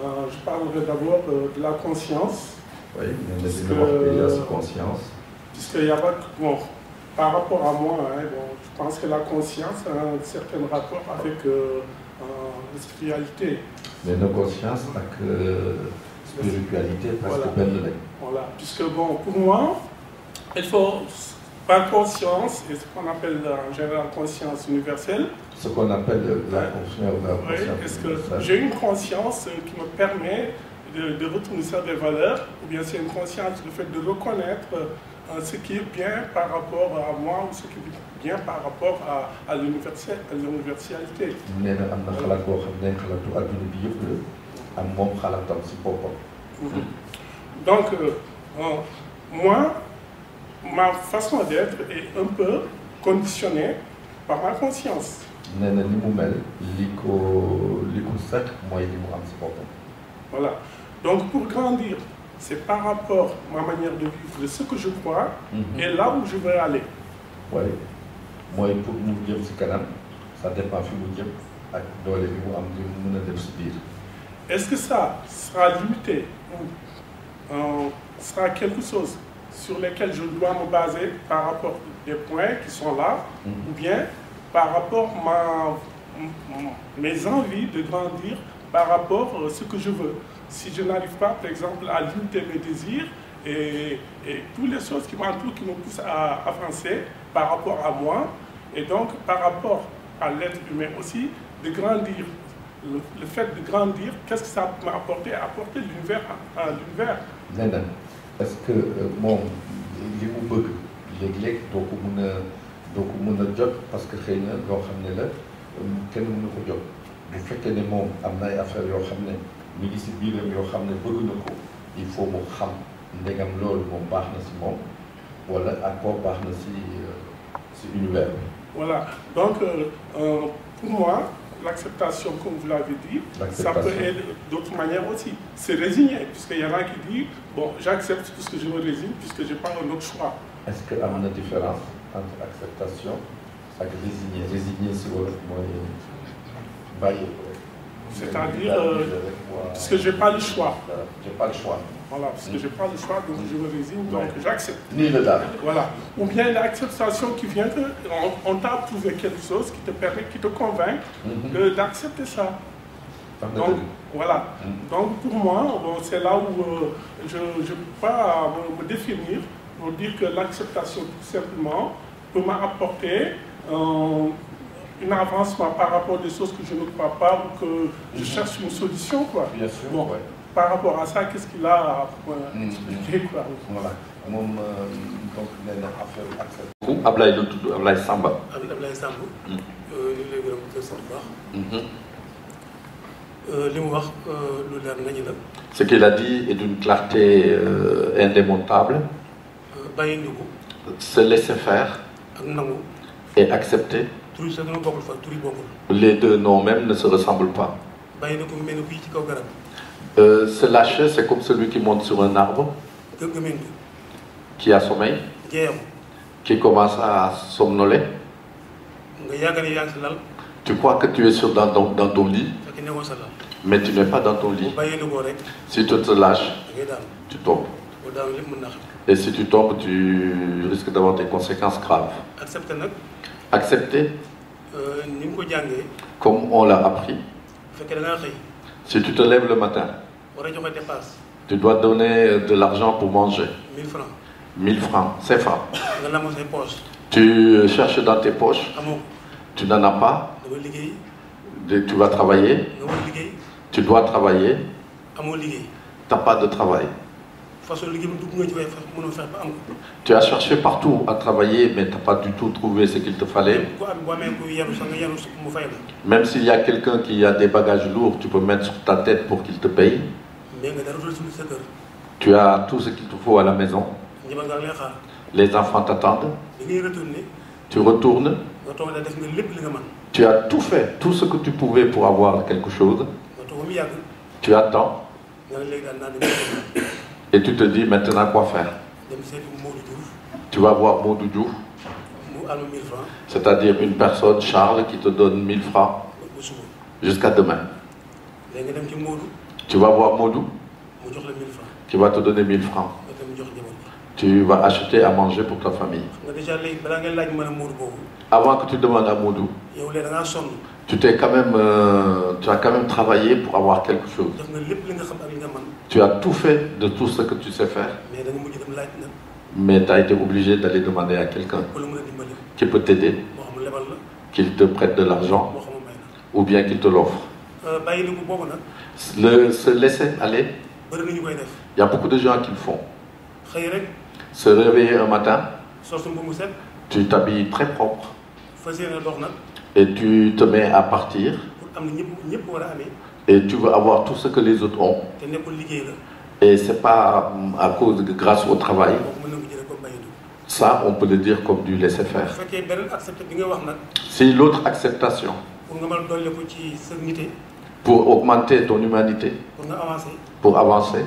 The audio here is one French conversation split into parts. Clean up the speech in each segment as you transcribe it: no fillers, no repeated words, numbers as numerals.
Je parlerai d'abord de la conscience. Oui, mais il y a cette conscience. Puisqu'il y a pas, bon, par rapport à moi, hein, bon, je pense que la conscience a un certain rapport avec la spiritualité. Mais nos consciences avec spiritualité presque belle. Voilà, puisque bon, pour moi, il faut par conscience, et ce qu'on appelle en général conscience universelle. Ce qu'on appelle la conscience. Oui, est-ce que j'ai une conscience qui me permet de retourner sur des valeurs, ou bien c'est une conscience, le fait de reconnaître ce qui est bien par rapport à moi ou ce qui est bien par rapport à l'universalité. Donc, moi, ma façon d'être est un peu conditionnée par ma conscience. Voilà. Donc, pour grandir, c'est par rapport à ma manière de vivre, de ce que je crois, et là où je veux aller. Oui. Moi, pour nous dire ce canal, ça dépend de Est-ce que ça sera limité ou sera quelque chose sur lequel je dois me baser par rapport des points qui sont là, ou bien par rapport à mes envies de grandir par rapport à ce que je veux. Si je n'arrive pas, par exemple, à limiter mes désirs et toutes les choses qui m'entourent, qui me poussent à avancer par rapport à moi, et donc par rapport à l'être humain aussi, de grandir. Le fait de grandir, qu'est-ce que ça m'a apporté? Apporter l'univers à l'univers. Est-ce que mon li mu bëgg léeg-léeg doo ko mën a jot parce que xëy na loo xam ne la kenn mënu ko jot bu fekkee ne moom am na ay affaires yoo xam ne mi ngi si biiram yoo xam ne bëgg na ko il faut mu xam ndegam loolu moom baax na si moom wala encore baax na si univers bi. Voilà, donc pour moi, l'acceptation, comme vous l'avez dit, ça peut être d'autres manières aussi. C'est résigner, puisqu'il y en a qui disent, bon, j'accepte puisque je me résigne, puisque je n'ai pas un autre choix. Est-ce qu'il y a une différence entre acceptation et résigner? Résigner, c'est quoi? C'est-à-dire, puisque je n'ai pas le choix. Je n'ai pas le choix. Voilà, parce que je n'ai pas le choix, donc je me résigne, donc j'accepte. Ni le date. Voilà. Ou bien l'acceptation qui vient que on t'a approuvé quelque chose qui te permet, qui te convainc d'accepter ça. Donc, voilà. Donc, pour moi, bon, c'est là où je ne peux pas me définir pour dire que l'acceptation, tout simplement, peut m'apporter un avancement par rapport à des choses que je ne crois pas ou que je cherche une solution, quoi. Bien sûr, bon, ouais. Par rapport à ça, qu'est-ce qu'il a à expliquer, quoi. Voilà. Donc, il y a une affaire acceptée. Ablaye le tout, Ablaye Samba. Ablaye Samba. ñu ngi lay gërëm di sant bu baax. li mu wax lu leer nañu la. Ce qu'il a dit est d'une clarté indémontable. bàyyi ndiku. Se laisser faire. ak nangu. Et accepter. tur yi sax dama bokkul fa tur yi bokkul. Les deux noms même ne se ressemblent pas. bàyyi ndiku mel ni kuy ci kaw garab. Se lâcher, c'est comme celui qui monte sur un arbre, qui a sommeil, qui commence à somnoler. Tu crois que tu es dans ton lit, mais tu n'es pas dans ton lit. Si tu te lâches, tu tombes. Et si tu tombes, tu risques d'avoir des conséquences graves. Accepter, comme on l'a appris. Si tu te lèves le matin, tu dois donner de l'argent pour manger. 1000 francs. 1000 francs, c'est francs. Tu cherches dans tes poches. Tu n'en as pas. Tu vas travailler. Tu dois travailler. Tu n'as pas de travail. Tu as cherché partout à travailler, mais tu n'as pas du tout trouvé ce qu'il te fallait. Même s'il y a quelqu'un qui a des bagages lourds, tu peux mettre sur ta tête pour qu'il te paye. Tu as tout ce qu'il te faut à la maison. Les enfants t'attendent. Tu retournes. Tu as tout fait, tout ce que tu pouvais pour avoir quelque chose. Tu attends. Et tu te dis maintenant quoi faire. Tu vas voir Modou Diouf, c'est-à-dire une personne, Charles, qui te donne 1000 francs jusqu'à demain. Tu vas voir Modou mu jox la 1000 francs. qui va te donner 1000 francs. nga dem jox njaboot gi. Tu vas acheter à manger pour ta famille. nga déjà léegi balaa ngay laaj mën a Modou boobu. Avant que tu demandes à Modou, yow léegi da ngaa sonn. tu as quand même travaillé pour avoir quelque chose. def nga lépp li nga xam ak li nga mën. Tu as tout fait de tout ce que tu sais faire, mais da nga mujj dem laaj nag. mais tu as été obligé d'aller demander à quelqu'un ku la mën a dimbali. qui peut t'aider, moo xam lebal la. qu'il te prête de l'argent moo xam may na. ou bien qu'il te l'offre. bàyyi li ko boobu nag. Se laisser aller, bëri na ñu koy def. il y a beaucoup de gens qui le font. xëy rek. Se réveiller un matin, sol sa mbubb mu set. tu t'habilles très propre fas yéene dox nag. et tu te mets à partir pour am na ñëpp war a amee. et tu veux avoir tout ce que les autres ont. te nekkul liggéey la. Et c'est pas à cause grâce au travail. kooku mën na ko jëlee comme bàyyi du. Ça, on peut le dire comme du laisser-faire. bu fekkee beneen accepté bi nga wax nag. Si l'autre acceptation pour nga mën a dolli ko ci sa nité. pour augmenter ton humanité, pour nga avancer. pour avancer,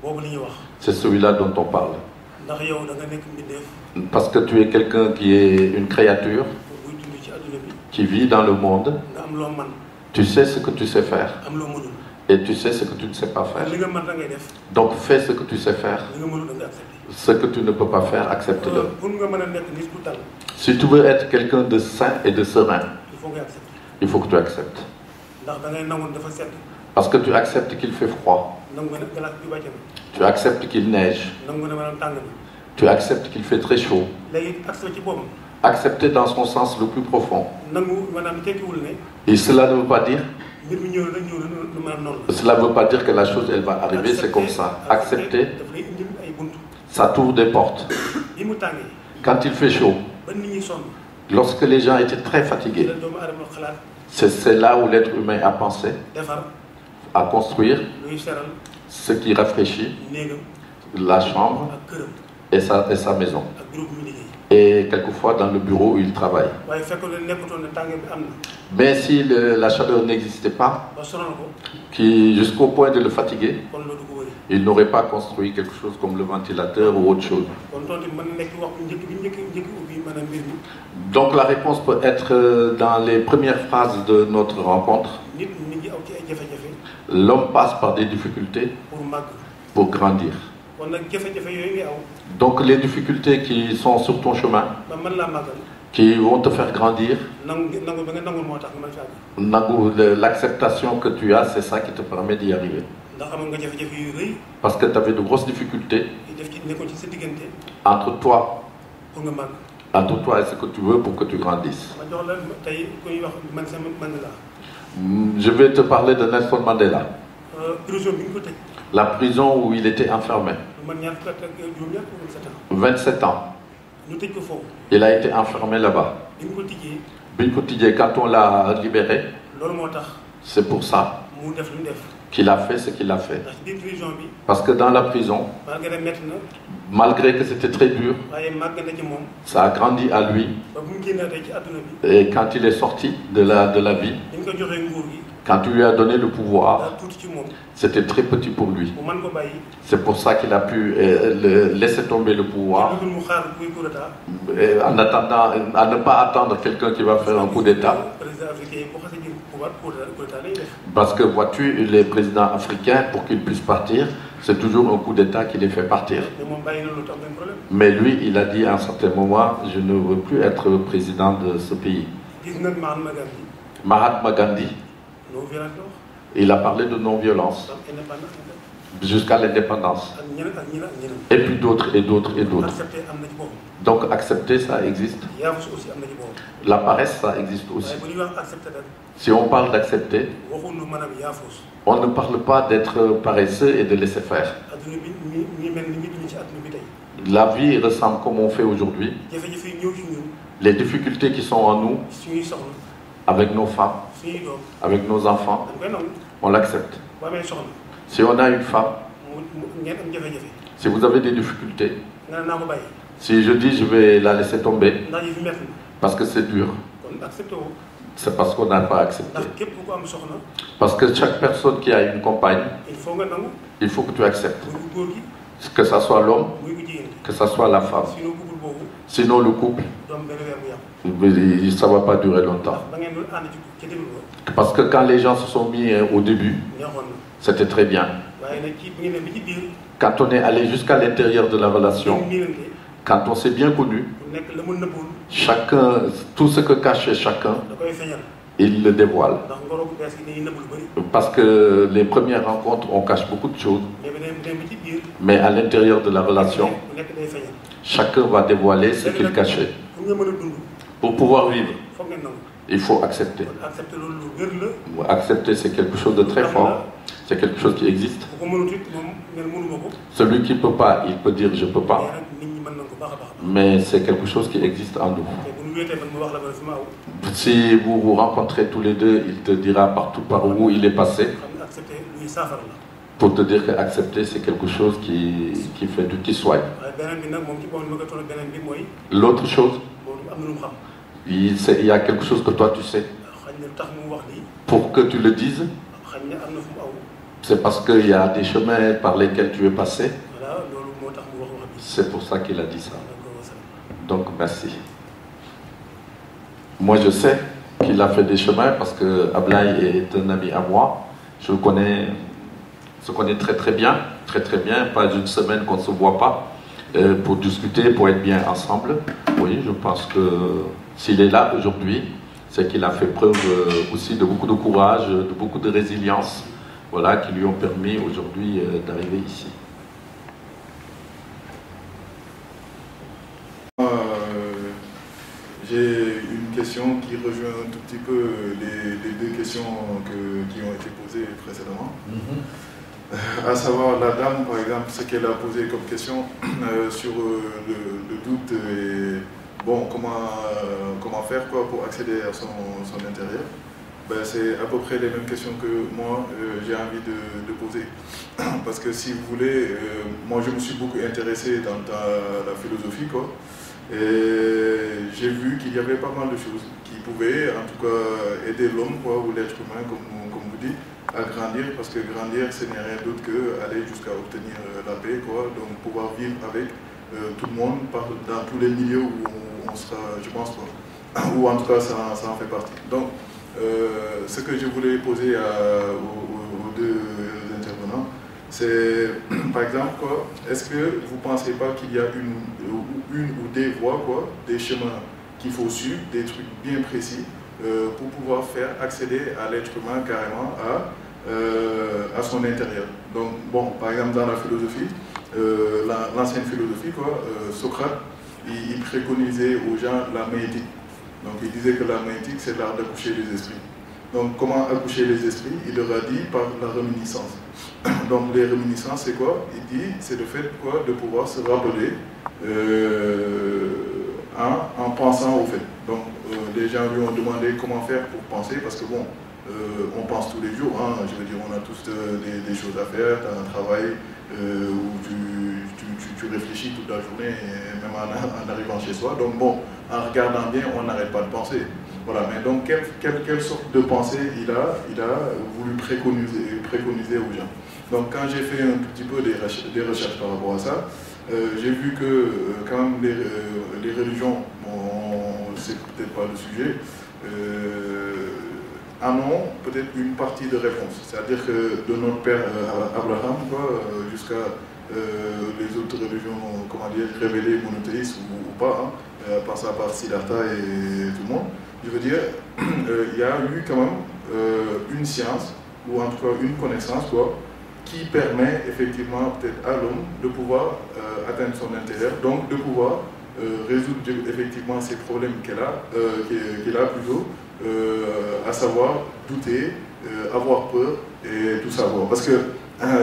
boobu li ñuy wax. c'est celui-là dont on parle. ndax yow da nga nekk mbindeef. Parce que tu es quelqu'un qui est une créature, buy dund ci adduna bi. qui vit dans le monde, nga am loo man. tu sais ce que tu sais faire am loo mënul. et tu sais ce que tu ne sais pas faire. li nga mën da ngay def. Donc fais ce que tu sais faire. li nga mënul da nga accepté. Ce que tu ne peux pas faire, accepte-le. pour nga mën a nekk nit ku dal. Si tu veux être quelqu'un de sain et de serein, il faut nga accepté. il faut que tu acceptes. ndax da ngay nangoon dafa sedd. Parce que tu acceptes qu'il fait froid. nangu nga ne glace bi wàcce na. Tu acceptes qu'il neige. nangu nga ne maanaam tàng na. Tu acceptes qu'il fait très chaud. léegi accepté ci boppam. Accepter dans son sens le plus profond. nangu maanaam tekkiwul ne. Et cela ne veut pas dire, mbir mi ñëw na lu maanaam noonu la. cela ne veut pas dire que la chose elle va arriver, c'est comme ça. Accepter, daf lay indil ay buntu. ça t'ouvre des portes. bi mu tàngee. Quand il fait chaud, ba nit ñi sonn. lorsque les gens étaient très fatigués, la doomu aadama xalaat. c'est là où l'être humain a pensé defar. à construire luy seral. ce qui rafraîchit néegam. la chambre ak këram. et sa maison. ak bureau bu mu liggéey. Et quelquefois dans le bureau où il travaille. waaye fekkoon ne nekkutoon ne tàngee bi am na. Mais si la chaleur n'existait pas, ba sonal ko. qui jusqu'au point de le fatiguer, kon loolu du ko wëri. il n'aurait pas construit quelque chose comme le ventilateur ou autre chose. kon tontu mën na nekk wax bu njëkk bi njëkk ubbi maanaam mbir mi. Donc la réponse peut être dans les premières phrases de notre rencontre. nit mi ngi aw ci ay jafe-jafe. L'homme passe par des difficultés pour màgg. pour grandir. kon nag jafe-jafe yooyu ngay aw. Donc les difficultés qui sont sur ton chemin, ba mën laa màggal. qui vont te faire grandir, nangu ba nga nangul moo tax nga mën fi àgg. l'acceptation que tu as, c'est ça qui te permet d'y arriver. ndax amoon nga jafe-jafe yu rëy. Parce que tu avais de grosses difficultés yu def ci nekkoon ci sa diggante. entre toi pour nga màgg. entre toi et ce que tu veux pour que tu grandisses. ma jox la tey ku ñuy wax Mandela. Je vais te parler de Nelson Mandela. prison bi nga ko tëj. La prison où il était enfermé. lu man ñaar fukki at ak juróom-ñaar ou 27 ans. 27 ans. ñu tëj ko foofu. Il a été enfermé là-bas. bi nga ko tijjee. Biñ ko tijjee, quand on l'a libéré, loolu moo tax. c'est pour ça mu def lu mu def. qu'il a fait ce qu'il a fait. ndax ci biir prison bi. Parce que dans la prison, malgré métti na. malgré que c'était très dur, waaye màgg na ci moom. ça a grandi à lui. ba bu mu génnaatee ci adduna bi. Et quand il est sorti de la vie, bi ñu ko joxee nguur gi. quand tu lui as donné le pouvoir, daal tuuti ci moom. c'était très petit pour lui. mu mën ko bàyyi. C'est pour ça qu'il a pu laisser tomber le pouvoir mu xaar kuy coup d'état. en attendant, à ne pas attendre quelqu'un qui va faire un coup d'État. président africain yi bu xasee jël pouvoir coup d'état lay def. Parce que vois-tu, les présidents africains, pour qu'ils puissent partir, c'est toujours un coup d'État qui les fait partir. mais moom bàyyi na lu tax benn problème. Mais lui, il a dit à un certain moment, je ne veux plus être président de ce pays. gis nga Mahatma Gandhi. Mahatma Gandhi, non violence la wax. il a parlé de non-violence donc indépendance jusqu'à l'indépendance. ak ñeneen ak ñeneen ak ñeneen. Et puis d'autres et d'autres et d'autres. accepté am na ci boppam. Donc accepter, ça existe. yaafus aussi am na ci boppam. La paresse, ça existe aussi. waaye bu ñuy wax accepté rek. Si on parle d'accepter, waxuñu maanaam yaafus. on ne parle pas d'être paresseux et de laisser faire. adduna bi ñi mel ni nit ñi ci adduna bi tey. La vie ressemble comme on fait aujourd'hui. jafe-jafe yi ñëw ci ñun. Les difficultés qui sont en nous, suñuy soxna. avec nos femmes, suñuy doom. avec nos enfants, dañ koy nangu. on l'accepte. boo amee soxna. Si on a une femme, ngeen am jafe-jafe. si vous avez des difficultés, nga ne naa ko bàyyi. si je dis je vais la laisser tomber ndax yi fi métti na. parce que c'est dur, kon accepté woo. c'est parce qu'on n'a pas accepté. ndax képp ku am soxna. Parce que chaque personne qui a une compagne, il faut nga nangu. il faut que tu acceptes. muy ku góor gi. Que ça soit l'homme, muy ku jigéen gi. que ça soit la femme. sinon couple boobu. Sinon le couple, doom benn weer bu yàqu. ça ne va pas durer longtemps. ba ngeen doon ànd ci début ba. Parce que quand les gens se sont mis au début, neexoon na. C'était très bien. Quand on est allé jusqu'à l'intérieur de la relation, quand on s'est bien connu, chacun, tout ce que cachait chacun, il le dévoile. Parce que les premières rencontres, on cache beaucoup de choses. Mais à l'intérieur de la relation, chacun va dévoiler ce qu'il cachait. Pour pouvoir vivre, il faut accepter. Accepter, c'est quelque chose de très fort. C'est quelque chose qui existe. Celui qui ne peut pas, il peut dire je ne peux pas. Mais c'est quelque chose qui existe en nous. Si vous vous rencontrez tous les deux, il te dira partout par où il est passé. Pour te dire qu'accepter, c'est quelque chose qui fait du qui soigne. L'autre chose, il y a quelque chose que toi tu sais. Pour que tu le dises, c'est parce qu'il y a des chemins par lesquels tu es passé. C'est pour ça qu'il a dit ça. Donc merci. Moi je sais qu'il a fait des chemins parce que Ablaye est un ami à moi. Je le connais, très bien, pas d'une semaine qu'on ne se voit pas, pour discuter, pour être bien ensemble. Oui, je pense que s'il est là aujourd'hui, c'est qu'il a fait preuve aussi de beaucoup de courage, de beaucoup de résilience, voilà, qui lui ont permis aujourd'hui d'arriver ici. J'ai une question qui rejoint un tout petit peu les deux questions qui ont été posées précédemment. À savoir la dame, par exemple, ce qu'elle a posé comme question sur le doute et bon, comment faire quoi, pour accéder à son intérieur. Ben, c'est à peu près les mêmes questions que moi j'ai envie de poser. Parce que si vous voulez, moi je me suis beaucoup intéressé dans la philosophie, quoi. Et j'ai vu qu'il y avait pas mal de choses qui pouvaient en tout cas aider l'homme ou l'être humain, comme vous dites, à grandir, parce que grandir ce n'est rien d'autre qu'aller jusqu'à obtenir la paix, quoi. Donc pouvoir vivre avec tout le monde dans tous les milieux où on sera, je pense, quoi. Ou en tout cas ça en fait partie. Donc ce que je voulais poser aux deux intervenants, c'est par exemple, est-ce que vous ne pensez pas qu'il y a une ou des voies, des chemins qu'il faut suivre, des trucs bien précis pour pouvoir faire accéder à l'être humain carrément à son intérieur. Donc bon, par exemple dans la philosophie, l'ancienne philosophie, Socrate, il préconisait aux gens la méditique. Donc il disait que la méditique c'est l'art d'accoucher les esprits. Donc comment accoucher les esprits? Il leur a dit par la réminiscence. Donc les réminiscences c'est quoi? Il dit c'est le fait de pouvoir se rappeler en pensant au fait. Donc les gens lui ont demandé comment faire pour penser, parce que bon, on pense tous les jours, hein, je veux dire, on a tous des choses à faire, tu as un travail où tu réfléchis toute la journée, et même en arrivant chez soi. Donc bon, en regardant bien, on n'arrête pas de penser. Voilà, mais donc quelle sorte de pensée il a voulu préconiser aux gens. Donc quand j'ai fait un tout petit peu des recherches par rapport à ça, j'ai vu que quand même les religions, bon, c'est peut-être pas le sujet, en ont peut-être une partie de réponse. C'est-à-dire que de notre père Abraham jusqu'à les autres religions, comment dire, révélées, monothéistes ou pas, hein, passant par Siddhartha et tout le monde, je veux dire, il y a eu quand même une science, ou en tout cas une connaissance, qui permet effectivement peut-être à l'homme de pouvoir atteindre son intérieur, donc de pouvoir résoudre effectivement ces problèmes qu'il a plutôt, à savoir douter, avoir peur et tout savoir. Parce que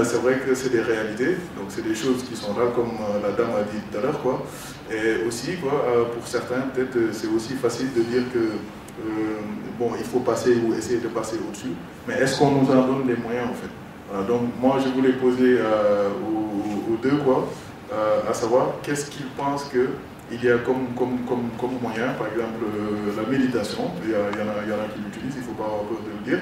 c'est vrai que c'est des réalités, donc c'est des choses qui sont là, comme la dame a dit tout à l'heure, et aussi, pour certains, peut-être c'est aussi facile de dire que bon, il faut passer ou essayer de passer au-dessus, mais est-ce qu'on nous en donne les moyens en fait? Voilà, donc moi je voulais poser aux deux, à savoir qu'est-ce qu'ils pensent qu'il y a comme moyen, par exemple la méditation, il y en a qui l'utilisent, il ne faut pas avoir peur de le dire,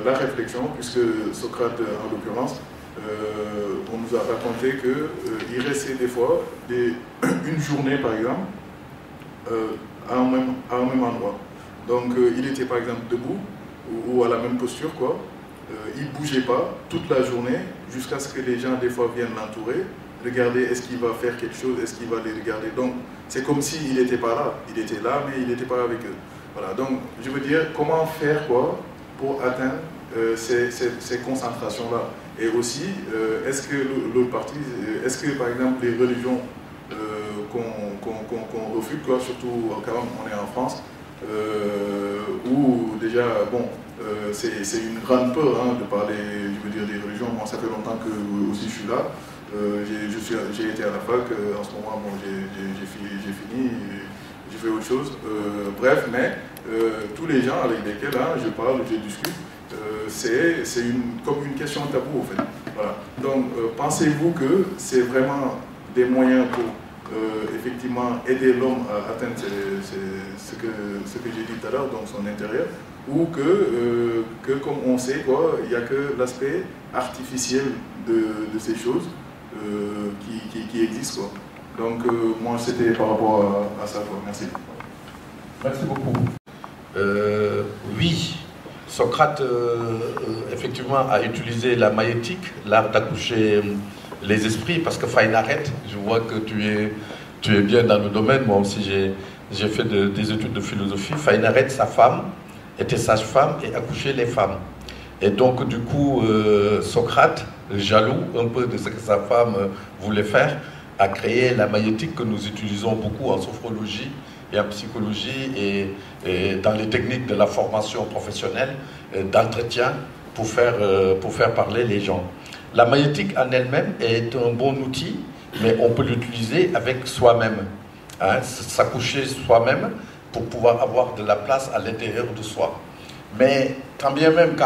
la réflexion, puisque Socrate en l'occurrence, on nous a raconté qu'il restait des fois une journée par exemple à un même endroit. Donc il était par exemple debout ou à la même posture, il ne bougeait pas toute la journée jusqu'à ce que les gens des fois viennent l'entourer, regarder est-ce qu'il va faire quelque chose, est-ce qu'il va les regarder. Donc c'est comme s'il n'était pas là, il était là mais il n'était pas avec eux. Voilà, donc je veux dire comment faire quoi pour atteindre ces concentrations-là. Et aussi, est-ce que l'autre partie, est-ce que par exemple les religions qu'on refute, quoi, surtout quand même on est en France, où déjà, bon, c'est une grande peur hein, de parler, je veux dire, des religions. Moi, ça fait longtemps que aussi je suis là. J'ai été à la fac, en ce moment, bon, j'ai fini, j'ai fait autre chose. Bref, mais tous les gens avec lesquels hein, je parle, je discute, c'est comme une question tabou, en fait. Voilà. Donc, pensez-vous que c'est vraiment des moyens pour effectivement aider l'homme à atteindre ce que j'ai dit tout à l'heure, donc son intérieur, ou que comme on sait, quoi, il n'y a que l'aspect artificiel de ces choses qui existent, quoi. Donc, moi, c'était par rapport à ça, quoi. Merci. Merci beaucoup. Oui, Socrate, effectivement, a utilisé la maïeutique, l'art d'accoucher les esprits, parce que Fainaret, je vois que tu es bien dans le domaine. Moi aussi, j'ai fait des études de philosophie. Fainaret, sa femme, était sage-femme et accouchait les femmes. Et donc, du coup, Socrate, jaloux un peu de ce que sa femme voulait faire, a créé la maïeutique que nous utilisons beaucoup en sophrologie et en psychologie et dans les techniques de la formation professionnelle, d'entretien pour faire parler les gens. La maïeutique en elle-même est un bon outil, mais on peut l'utiliser avec soi-même, hein, s'accoucher soi-même pour pouvoir avoir de la place à l'intérieur de soi. Mais quand bien même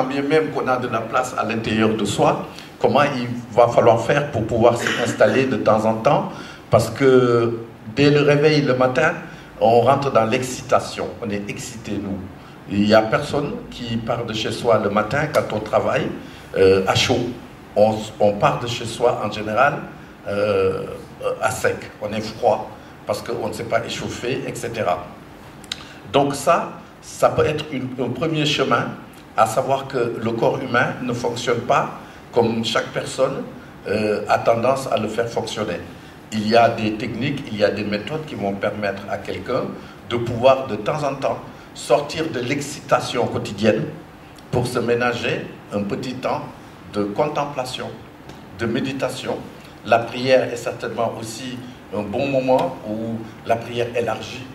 qu'on a de la place à l'intérieur de soi, comment il va falloir faire pour pouvoir s'installer de temps en temps? Parce que dès le réveil le matin, on rentre dans l'excitation, on est excité nous. Il n'y a personne qui part de chez soi le matin quand on travaille à chaud. On part de chez soi en général à sec, on est froid parce qu'on ne s'est pas échauffé, etc. Donc ça peut être un premier chemin, à savoir que le corps humain ne fonctionne pas comme chaque personne a tendance à le faire fonctionner. Il y a des techniques, il y a des méthodes qui vont permettre à quelqu'un de pouvoir de temps en temps sortir de l'excitation quotidienne pour se ménager un petit temps de contemplation, de méditation. La prière est certainement aussi un bon moment où la prière élargie,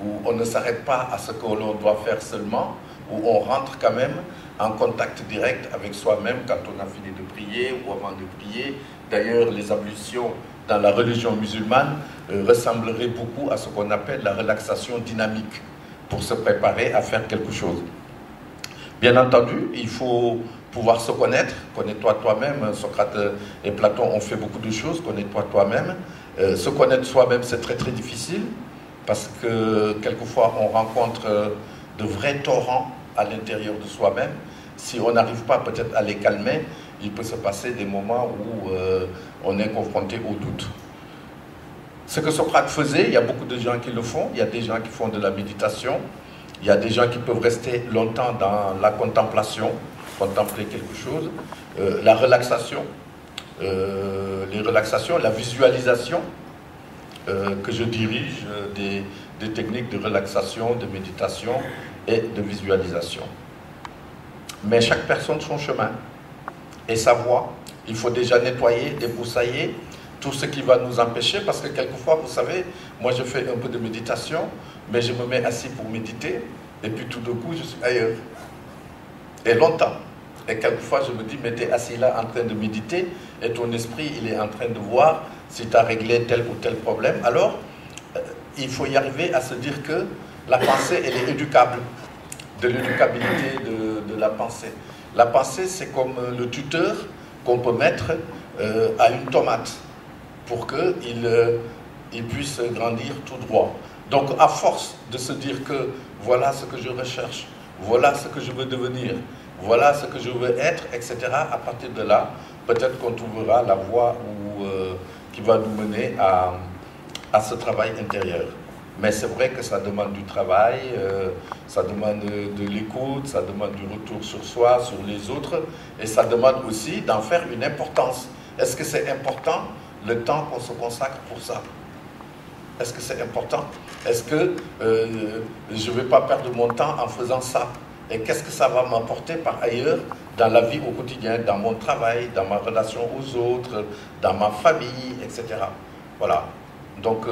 où on ne s'arrête pas à ce que l'on doit faire seulement, où on rentre quand même en contact direct avec soi-même quand on a fini de prier ou avant de prier. D'ailleurs, les ablutions dans la religion musulmane ressembleraient beaucoup à ce qu'on appelle la relaxation dynamique pour se préparer à faire quelque chose. Bien entendu, il faut pouvoir se connaître. Connais-toi toi-même. Socrate et Platon ont fait beaucoup de choses. Connais-toi toi-même. Se connaître soi-même, c'est très très difficile parce que quelquefois on rencontre de vrais torrents à l'intérieur de soi-même. Si on n'arrive pas peut-être à les calmer, il peut se passer des moments où on est confronté au doute. Ce que Socrate faisait, il y a beaucoup de gens qui le font. Il y a des gens qui font de la méditation. Il y a des gens qui peuvent rester longtemps dans la contemplation, contempler quelque chose. La relaxation, les relaxations, la visualisation, que je dirige, des techniques de relaxation, de méditation et de visualisation. Mais chaque personne son chemin et sa voie. Il faut déjà nettoyer, débroussailler tout ce qui va nous empêcher, parce que quelquefois, vous savez, moi je fais un peu de méditation, mais je me mets assis pour méditer, et puis tout d'un coup, je suis ailleurs. Et longtemps. Et quelquefois, je me dis, mais tu es assis là en train de méditer, et ton esprit, il est en train de voir si tu as réglé tel ou tel problème. Alors, il faut y arriver à se dire que la pensée, elle est éducable, de l'éducabilité de la pensée. La pensée, c'est comme le tuteur qu'on peut mettre à une tomate pour qu'il puisse grandir tout droit. Donc, à force de se dire que voilà ce que je recherche, voilà ce que je veux devenir, voilà ce que je veux être, etc., à partir de là, peut-être qu'on trouvera la voie qui va nous mener à ce travail intérieur. Mais c'est vrai que ça demande du travail, ça demande de l'écoute, ça demande du retour sur soi, sur les autres, et ça demande aussi d'en faire une importance. Est-ce que c'est important le temps qu'on se consacre pour ça? Est-ce que c'est important? Est-ce que je ne vais pas perdre mon temps en faisant ça? Et qu'est-ce que ça va m'apporter par ailleurs dans la vie au quotidien, dans mon travail, dans ma relation aux autres, dans ma famille, etc. Voilà. Donc,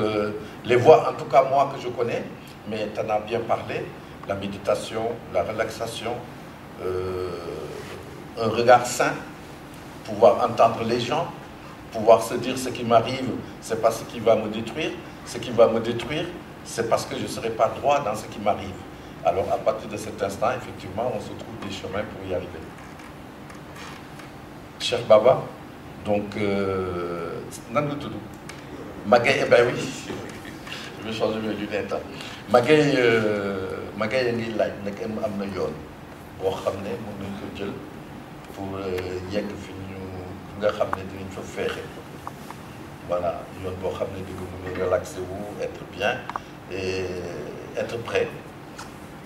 les voies, en tout cas moi que je connais, mais tu en as bien parlé, la méditation, la relaxation, un regard sain, pouvoir entendre les gens, pouvoir se dire ce qui m'arrive, c'est pas ce qui va me détruire. Ce qui va me détruire, c'est parce que je ne serai pas droit dans ce qui m'arrive. Alors, à partir de cet instant, effectivement, on se trouve des chemins pour y arriver. Cheikh Baba, donc, Magaye, eh ben oui, je vais changer mes lunettes. Magaye, Magaye ngi laaj nag am na yoon boo xam ne mën nañ ko jël pour yegg fi nga xam ne dinañ fa feexe. Voilà, yoon boo xam ne di nga mën a relaxer wu, être bien et être prêt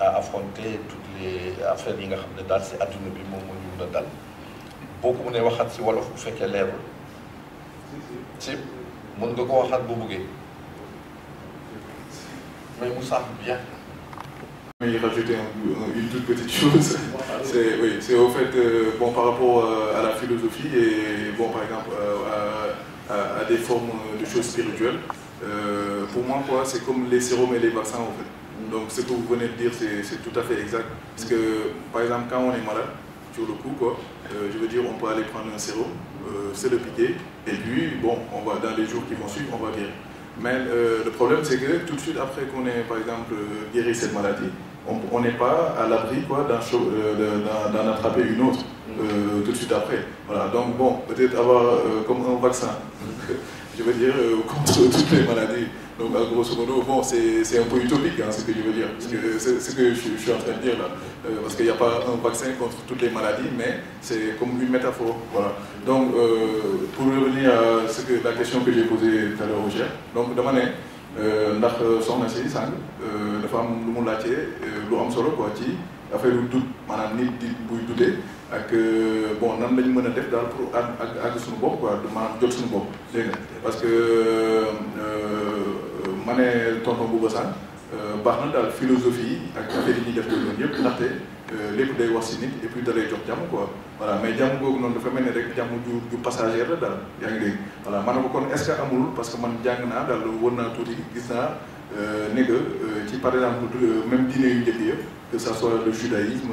à affronter toutes les affaires yi nga xam ne daal si adduna bi moom moo ñu mën a dal. boo ko mënee waxaat si wolof bu fekkee leerul si mën nga ko waxaat boo bëggee mais Moussa bien. Mais rajouter une toute petite chose, c'est au fait, bon, par rapport à la philosophie et bon, par exemple à des formes de choses spirituelles, pour moi quoi, c'est comme les sérums et les vaccins en fait. Donc ce que vous venez de dire c'est tout à fait exact. Parce que par exemple quand on est malade, sur le coup quoi, je veux dire on peut aller prendre un sérum, se le piquer et puis bon, on va dans les jours qui vont suivre, on va guérir. Mais le problème c'est que tout de suite après qu'on ait par exemple guéri cette maladie, on n'est pas à l'abri d'en attraper une autre tout de suite après. Voilà, donc bon, peut-être avoir comme un vaccin, je veux dire, contre toutes les maladies. Donc grosso modo, bon, c'est un peu utopique hein, ce que je veux dire, parce que c'est ce que je suis en train de dire là. Parce qu'il n'y a pas un vaccin contre toutes les maladies, mais c'est comme une métaphore. Voilà. Donc pour revenir à la question que j'ai posée tout à l'heure au chef, donc dama ne ndax soxna si sànq dafa am lu mu laajte lu am solo quoi ci affaire yu dut maanaam nit di buy dutee ak bon nan lañ mën a def daal pour àgg suñu bopp quoi maanaam jot suñu bopp dégg nga parce que ma ne tonton Bouba Sane baax na daal philosophie yi ak affaire yi ñuy def loolu yëpp ndaxte lépp day wax si nit et puis da lay jox jàmm quoi voilà mais jàmm googu noonu dafa mel ni rek jàmm ju passagère la daal yaa ngi dégg voilà ma ne ko kon est-ce que amul parce que man jàng naa daal wër naa tuuti gis naa ne que ci par exemple même diine yu njëkk yëpp que ça soit le judaïsme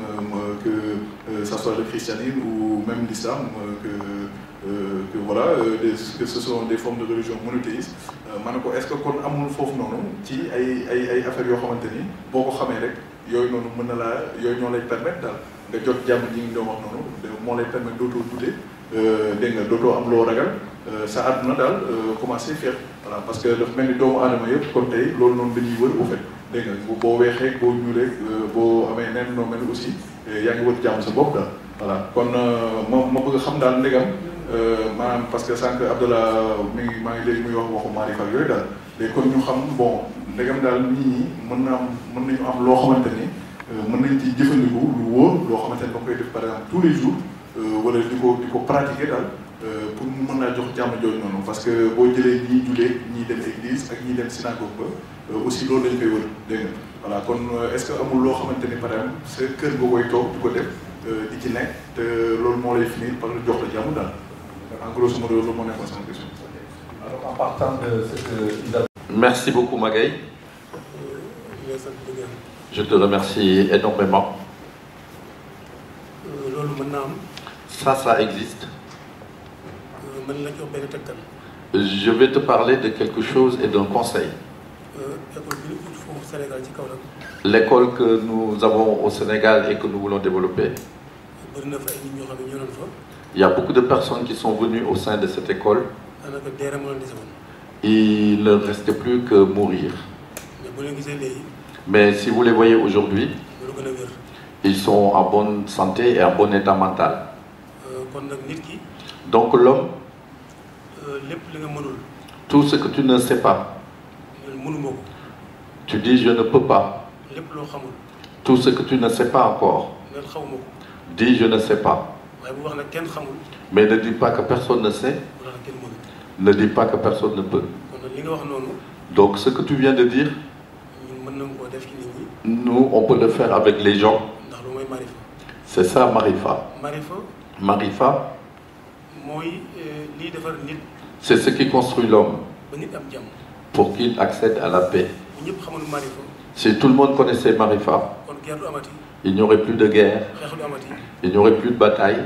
que ça soit le christianisme ou même l'islam que voilà que ce sont des formes de religion monothéistes ma ne ko est-ce que kon amul foofu noonu ci ay affaires yoo xamante ni boo ko xamee rek yooyu noonu mën na laa yooyu ñoo lay permettre daal nga jot jàmm ji nga doon wax noonu moo lay permettre dootoo dute dégg nga dootoo am loo ragal sa àdduna daal commencé faire voilà parce que dafa mel ni doomu aadama yëpp kon tey loolu noonu dañuy wër au fait dégg nga boo weexee boo ñuulee boo amee nen noo mel aussi yaa ngi wër jàmm sa bopp daal voilà kon ma bëgg xam daal ndegam maanaam parce que sànq Abdallah maa ngi léegi muy wax waxu maarifa yooyu daal léegi kon ñu xam bon ndegam daal nit ñi mën nañu am loo xamante ni mën nañ ci jëfandiku lu wóor loo xamante ni da koy def par exemple tous les jours wala di ko pratiquer daal pour mu mën naa jox jàmm jooju noonu parce que boo jëlee ñii julee ñii dem église ak ñii dem synagogue ba aussi loolu lañ koy wër dégg nga voilà kon est-ce que amul loo xamante ni par exemple sa kër nga koy toog di ko def di ci nekk te loolu moo lay finir par jox la jàmm daal en grosso modo loolu moo nekkoon sama question. Alors en partant de ce que merci beaucoup Magaye. Je te remercie énormément. Ça existe. Je vais te parler de quelque chose et d'un conseil. L'école que nous avons au Sénégal et que nous voulons développer. Il y a beaucoup de personnes qui sont venues au sein de cette école. Il ne restait plus que mourir. Mais si vous les voyez aujourd'hui, ils sont en bonne santé et en bon état mental. Donc l'homme, tout ce que tu ne sais pas, Tu dis je ne peux pas. Tout ce que tu ne sais pas encore. Dis je ne sais pas. Mais ne dis pas que personne ne sait. Ne dis pas que personne ne peut. Donc ce que tu viens de dire, nous on peut le faire avec les gens. C'est ça Marifa. Marifa, c'est ce qui construit l'homme pour qu'il accède à la paix. Si tout le monde connaissait Marifa, il n'y aurait plus de guerre, il n'y aurait plus de bataille,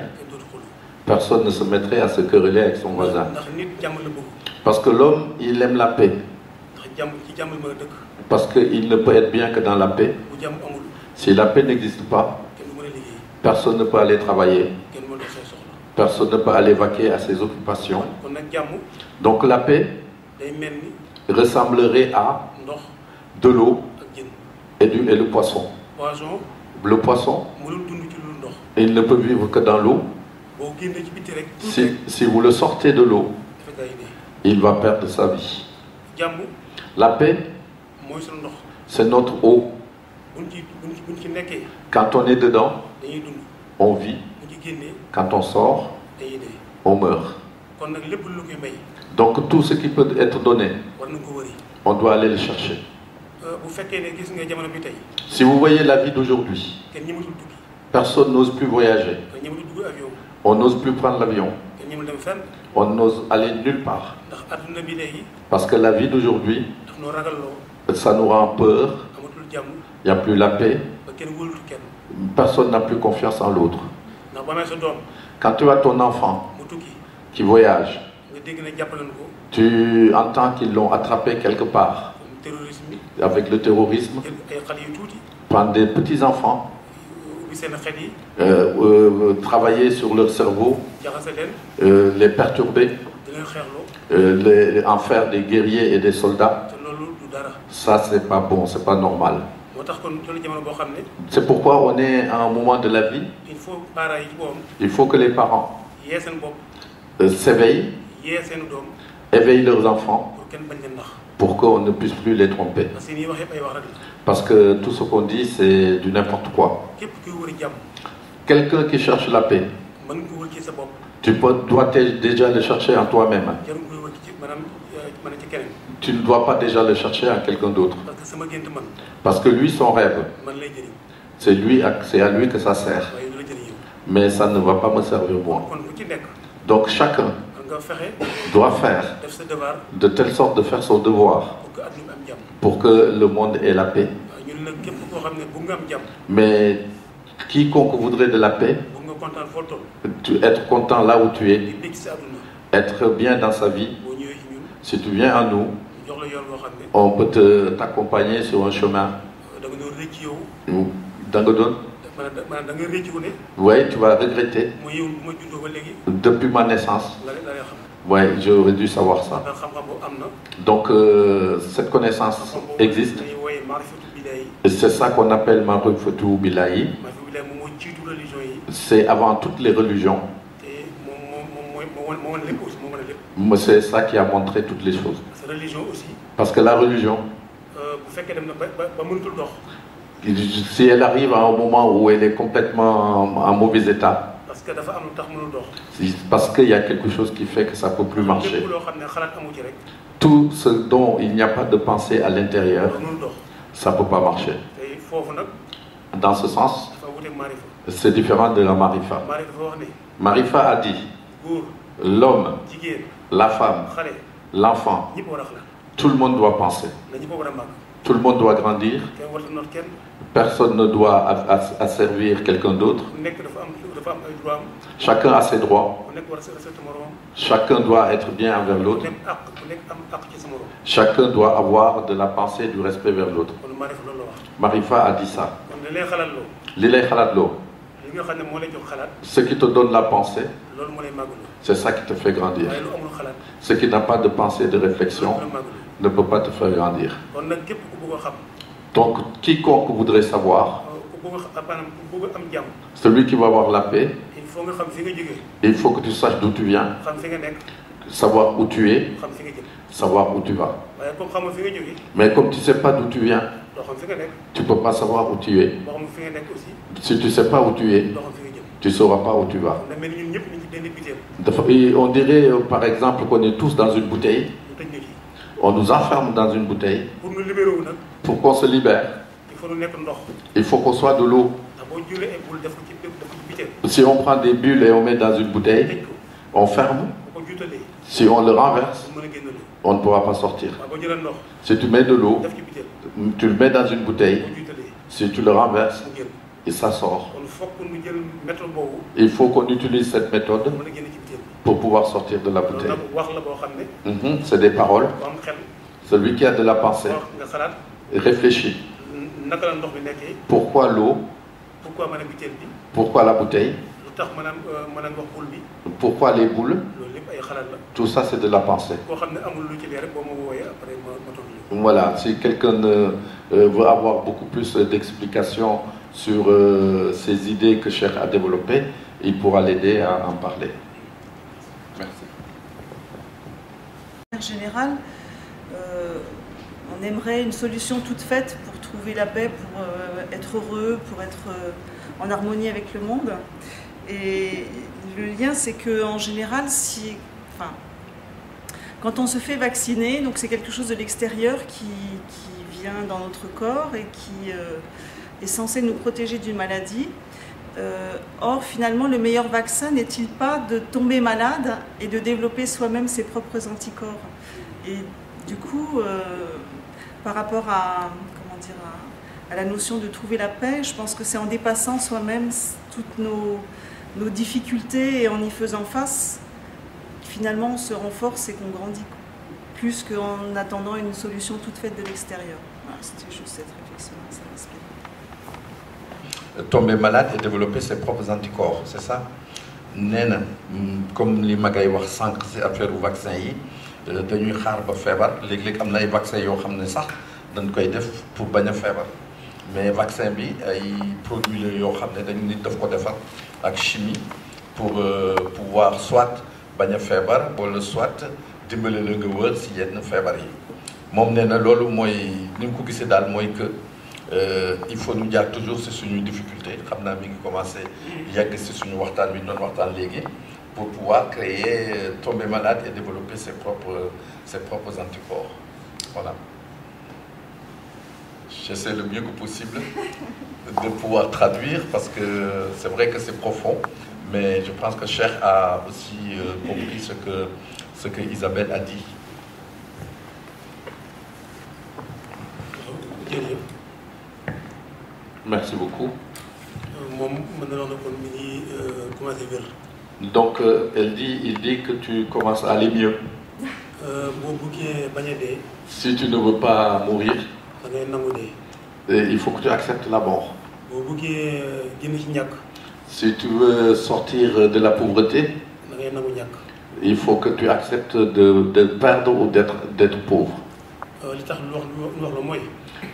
personne ne se mettrait à se quereller avec son voisin. Parce que l'homme, il aime la paix. Parce qu'il ne peut être bien que dans la paix. Si la paix n'existe pas, personne ne peut aller travailler. Personne ne peut aller vaquer à ses occupations. Donc la paix ressemblerait à de l'eau et le poisson. Le poisson, il ne peut vivre que dans l'eau. Si vous le sortez de l'eau, il va perdre sa vie. La paix, c'est notre eau. Quand on est dedans, on vit. Quand on sort, on meurt. Donc tout ce qui peut être donné, on doit aller le chercher. Si vous voyez la vie d'aujourd'hui, personne n'ose plus voyager. On n'ose plus prendre l'avion. On n'ose aller nulle part. Parce que la vie d'aujourd'hui, ça nous rend peur. Il n'y a plus la paix. Personne n'a plus confiance en l'autre. Quand tu as ton enfant qui voyage, tu entends qu'ils l'ont attrapé quelque part avec le terrorisme. Prendre des petits enfants, travailler sur leur cerveau, les perturber, en faire des guerriers et des soldats. Ça, c'est pas bon, c'est pas normal. C'est pourquoi on est à un moment de la vie. Il faut que les parents s'éveillent, éveillent leurs enfants pour qu'on ne puisse plus les tromper. Parce que tout ce qu'on dit, c'est du n'importe quoi. Quelqu'un qui cherche la paix, tu dois déjà le chercher en toi-même. Tu ne dois pas déjà le chercher en quelqu'un d'autre. Parce que lui, son rêve, c'est à lui que ça sert. Mais ça ne va pas me servir moi. Donc chacun doit faire de telle sorte de faire son devoir pour que le monde ait la paix. Mais quiconque voudrait de la paix, être content là où tu es, être bien dans sa vie, si tu viens à nous, on peut t'accompagner sur un chemin. Oui, tu vas regretter. Depuis ma naissance. Oui, j'aurais dû savoir ça. Donc, cette connaissance existe. Et c'est ça qu'on appelle Marifatou Bilahi. C'est avant toutes les religions. C'est ça qui a montré toutes les choses. Parce que la religion, si elle arrive à un moment où elle est complètement en mauvais état, parce qu'il y a quelque chose qui fait que ça ne peut plus marcher. Tout ce dont il n'y a pas de pensée à l'intérieur, ça ne peut pas marcher. Dans ce sens, c'est différent de la Marifa. Marifa a dit, l'homme, la femme, l'enfant, tout le monde doit penser. Tout le monde doit grandir. Personne ne doit asservir quelqu'un d'autre. Chacun a ses droits. Chacun doit être bien envers l'autre. Chacun doit avoir de la pensée et du respect vers l'autre. Marifa a dit ça. Ce qui te donne la pensée, c'est ça qui te fait grandir. Ce qui n'a pas de pensée et de réflexion ne peut pas te faire grandir. Donc, quiconque voudrait savoir, celui qui va avoir la paix, il faut que tu saches d'où tu viens, savoir où tu es, savoir où tu vas. waaye comme xam nga fi nga jógee. Mais comme tu ne sais pas d'où tu viens, doo xam fi nga nekk. tu ne peux pas savoir où tu es. boo xam fi nga nekk aussi. Si tu ne sais pas où tu es, doo xam fi nga jëm. tu ne sauras pas où tu vas. na mel ni ñun ñëpp ñu ci benn biteel. Et on dirait par exemple qu'on est tous dans une bouteille. ñu tëj ñu ci. On nous enferme dans une bouteille. pour ñu libéré wu nag. Pour qu'on se libère, il faut ñu nekk ndox. il faut qu'on soit de l'eau. ndax boo jëlee ay bul def ko ci biteel. Si on prend des bulles et on met dans une bouteille, tëj ko. on ferme. boo ko juutalee. Si on le renverse, mën a génn l'eau. on ne pourra pas sortir. waaw boo jëlee ndox. Si tu mets de l'eau, def ci biteel. tu le mets dans une bouteille. boo juutalee. Si tu le renverses, mu génn. et ça sort. kon foog ñu jël méthode boobu. Il faut qu'on utilise cette méthode mën a génn ci biteel. pour pouvoir sortir de la loolu bouteille. nag wax la boo xam ne. C'est des paroles. bu am xel. Celui qui a de la pensée wax nga xalaat. réfléchit. naka la ndox bi nekkee. Pourquoi l'eau? pourquoi mën a biteel bi. Pourquoi la bouteille? lu tax mën a wax bul bi. Pourquoi les boules? loolu lépp ay xalaat la. Tout ça, c'est de la pensée. koo xam ne amul lu ci leer rek boo ma wooyee après ma tontu. Voilà, si quelqu'un veut avoir beaucoup plus d'explications sur ces idées que Cheikh a développées, il pourra l'aider à en parler. Merci. En général, on aimerait une solution toute faite pour trouver la paix, pour être heureux, pour être en harmonie avec le monde. Et le lien, c'est qu'en général, quand on se fait vacciner, donc c'est quelque chose de l'extérieur qui vient dans notre corps et qui est censé nous protéger d'une maladie. Or, finalement, le meilleur vaccin n'est-il pas de tomber malade et de développer soi-même ses propres anticorps? Et du coup, par rapport à la notion de trouver la paix, je pense que c'est en dépassant soi-même toutes nos difficultés et en y faisant face, finalement on se renforce et qu'on grandit, plus qu'en attendant une solution toute faite de l'extérieur. Voilà, c'était juste cette réflexion, ça m'inspire. Tomber malade et développer ses propres anticorps, c'est ça? Néna, comme les magay wax sank ci affaire u vaccin yi dañuy xaar ba feebar léeg-léeg am na ay vaccin yoo xam ne sax dañ koy def pour bañ a feebar mais vaccin bi ay produits la yoo xam ne dañ nit daf ko defar ak chimie pour pouvoir soit bañ a feebar wala soit dimbale la nga wër si yenn feebar yi moom nee na loolu mooy ni mu ko gisee daal mooy que il faut ñu jaar toujours si suñu difficulté xam naa mi ngi commencé yàgg si suñu waxtaan bi doon waxtaan léegi pour pouvoir créer, tomber malade et développer ses propres anticorps. Voilà. J'essaie le mieux que possible de pouvoir traduire parce que c'est vrai que c'est profond, mais je pense que Cheikh a aussi compris ce que Isabelle a dit. Merci beaucoup. Donc, il dit que tu commences à aller mieux. Si tu ne veux pas mourir, il faut que tu acceptes la mort. Si tu veux sortir de la pauvreté, il faut que tu acceptes de perdre ou d'être pauvre.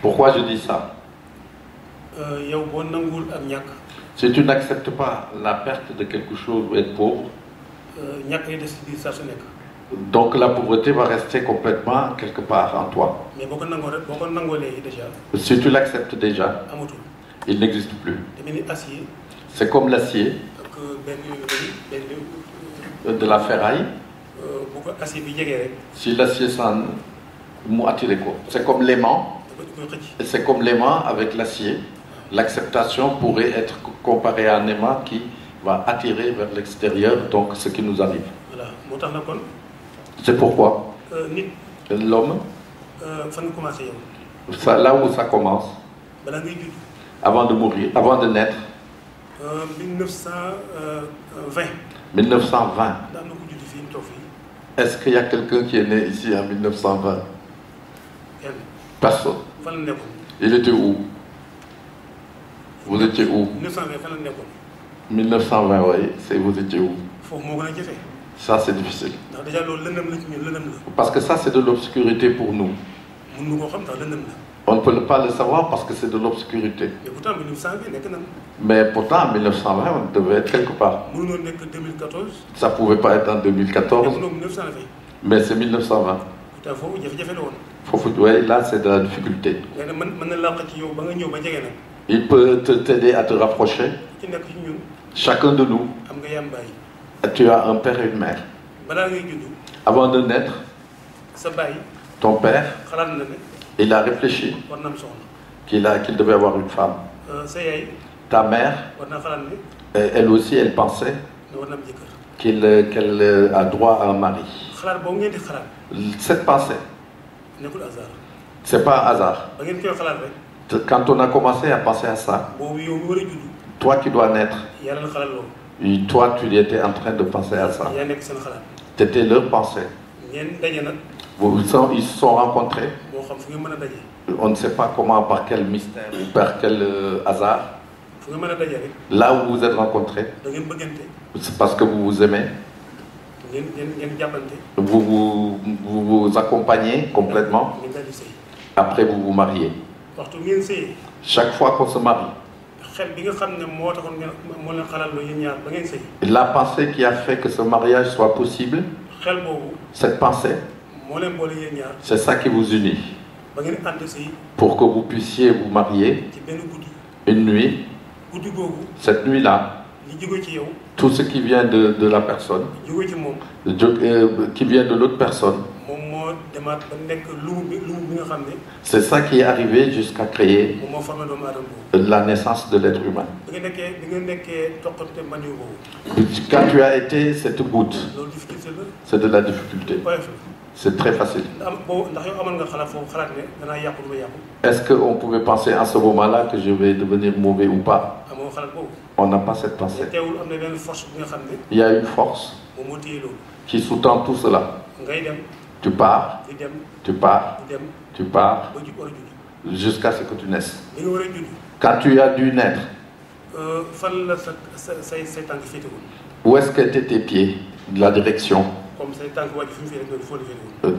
Pourquoi je dis ça? Si tu n'acceptes pas la perte de quelque chose ou être pauvre, donc la pauvreté va rester complètement quelque part en toi. Si tu l'acceptes déjà, il n'existe plus. C'est comme l'acier de la ferraille. Si l'acier s'en attire, c'est comme l'aimant. C'est comme l'aimant avec l'acier. L'acceptation pourrait être comparée à un aimant qui va attirer vers l'extérieur, donc ce qui nous arrive. C'est pourquoi l'homme, là où ça commence, avant de mourir, avant de naître, 1920. Est-ce qu'il y a quelqu'un qui est né ici en 1920? Personne. Il était où? Vous étiez où? 1920, oui. Vous étiez où? Ça, c'est difficile. Parce que ça, c'est de l'obscurité pour nous. On ne peut pas le savoir parce que c'est de l'obscurité. Mais pourtant, en 1920, on devait être quelque part. Ça ne pouvait pas être en 2014. Mais c'est 1920. Ouais, là c'est de la difficulté. Il peut t'aider à te rapprocher. Chacun de nous, tu as un père et une mère. Avant de naître, ton père, il a réfléchi qu'il devait avoir une femme. Ta mère, elle aussi, elle pensait qu'elle a droit à un mari. Cette pensée, c'est pas un hasard. Quand on a commencé à penser à ça, toi qui dois naître, toi tu étais en train de penser à ça. C'était leur pensée. Ils se sont rencontrés. On ne sait pas comment, par quel mystère ou par quel hasard. Là où vous êtes rencontrés, c'est parce que vous vous aimez. Vous vous accompagnez complètement. Après, vous vous mariez. Chaque fois qu'on se marie, la pensée qui a fait que ce mariage soit possible, cette pensée, c'est ça qui vous unit. Pour que vous puissiez vous marier une nuit, cette nuit-là, tout ce qui vient de la personne, qui vient de l'autre personne, c'est ça qui est arrivé jusqu'à créer la naissance de l'être humain. Quand tu as été cette goutte, c'est de la difficulté. C'est très facile. Est-ce qu'on pouvait penser à ce moment-là que je vais devenir mauvais ou pas? On n'a pas cette pensée. Il y a une force qui sous-tend tout cela. Tu pars, tu pars, tu pars, jusqu'à ce que tu naisses. Quand tu as dû naître, où est-ce qu'étaient tes pieds? La direction.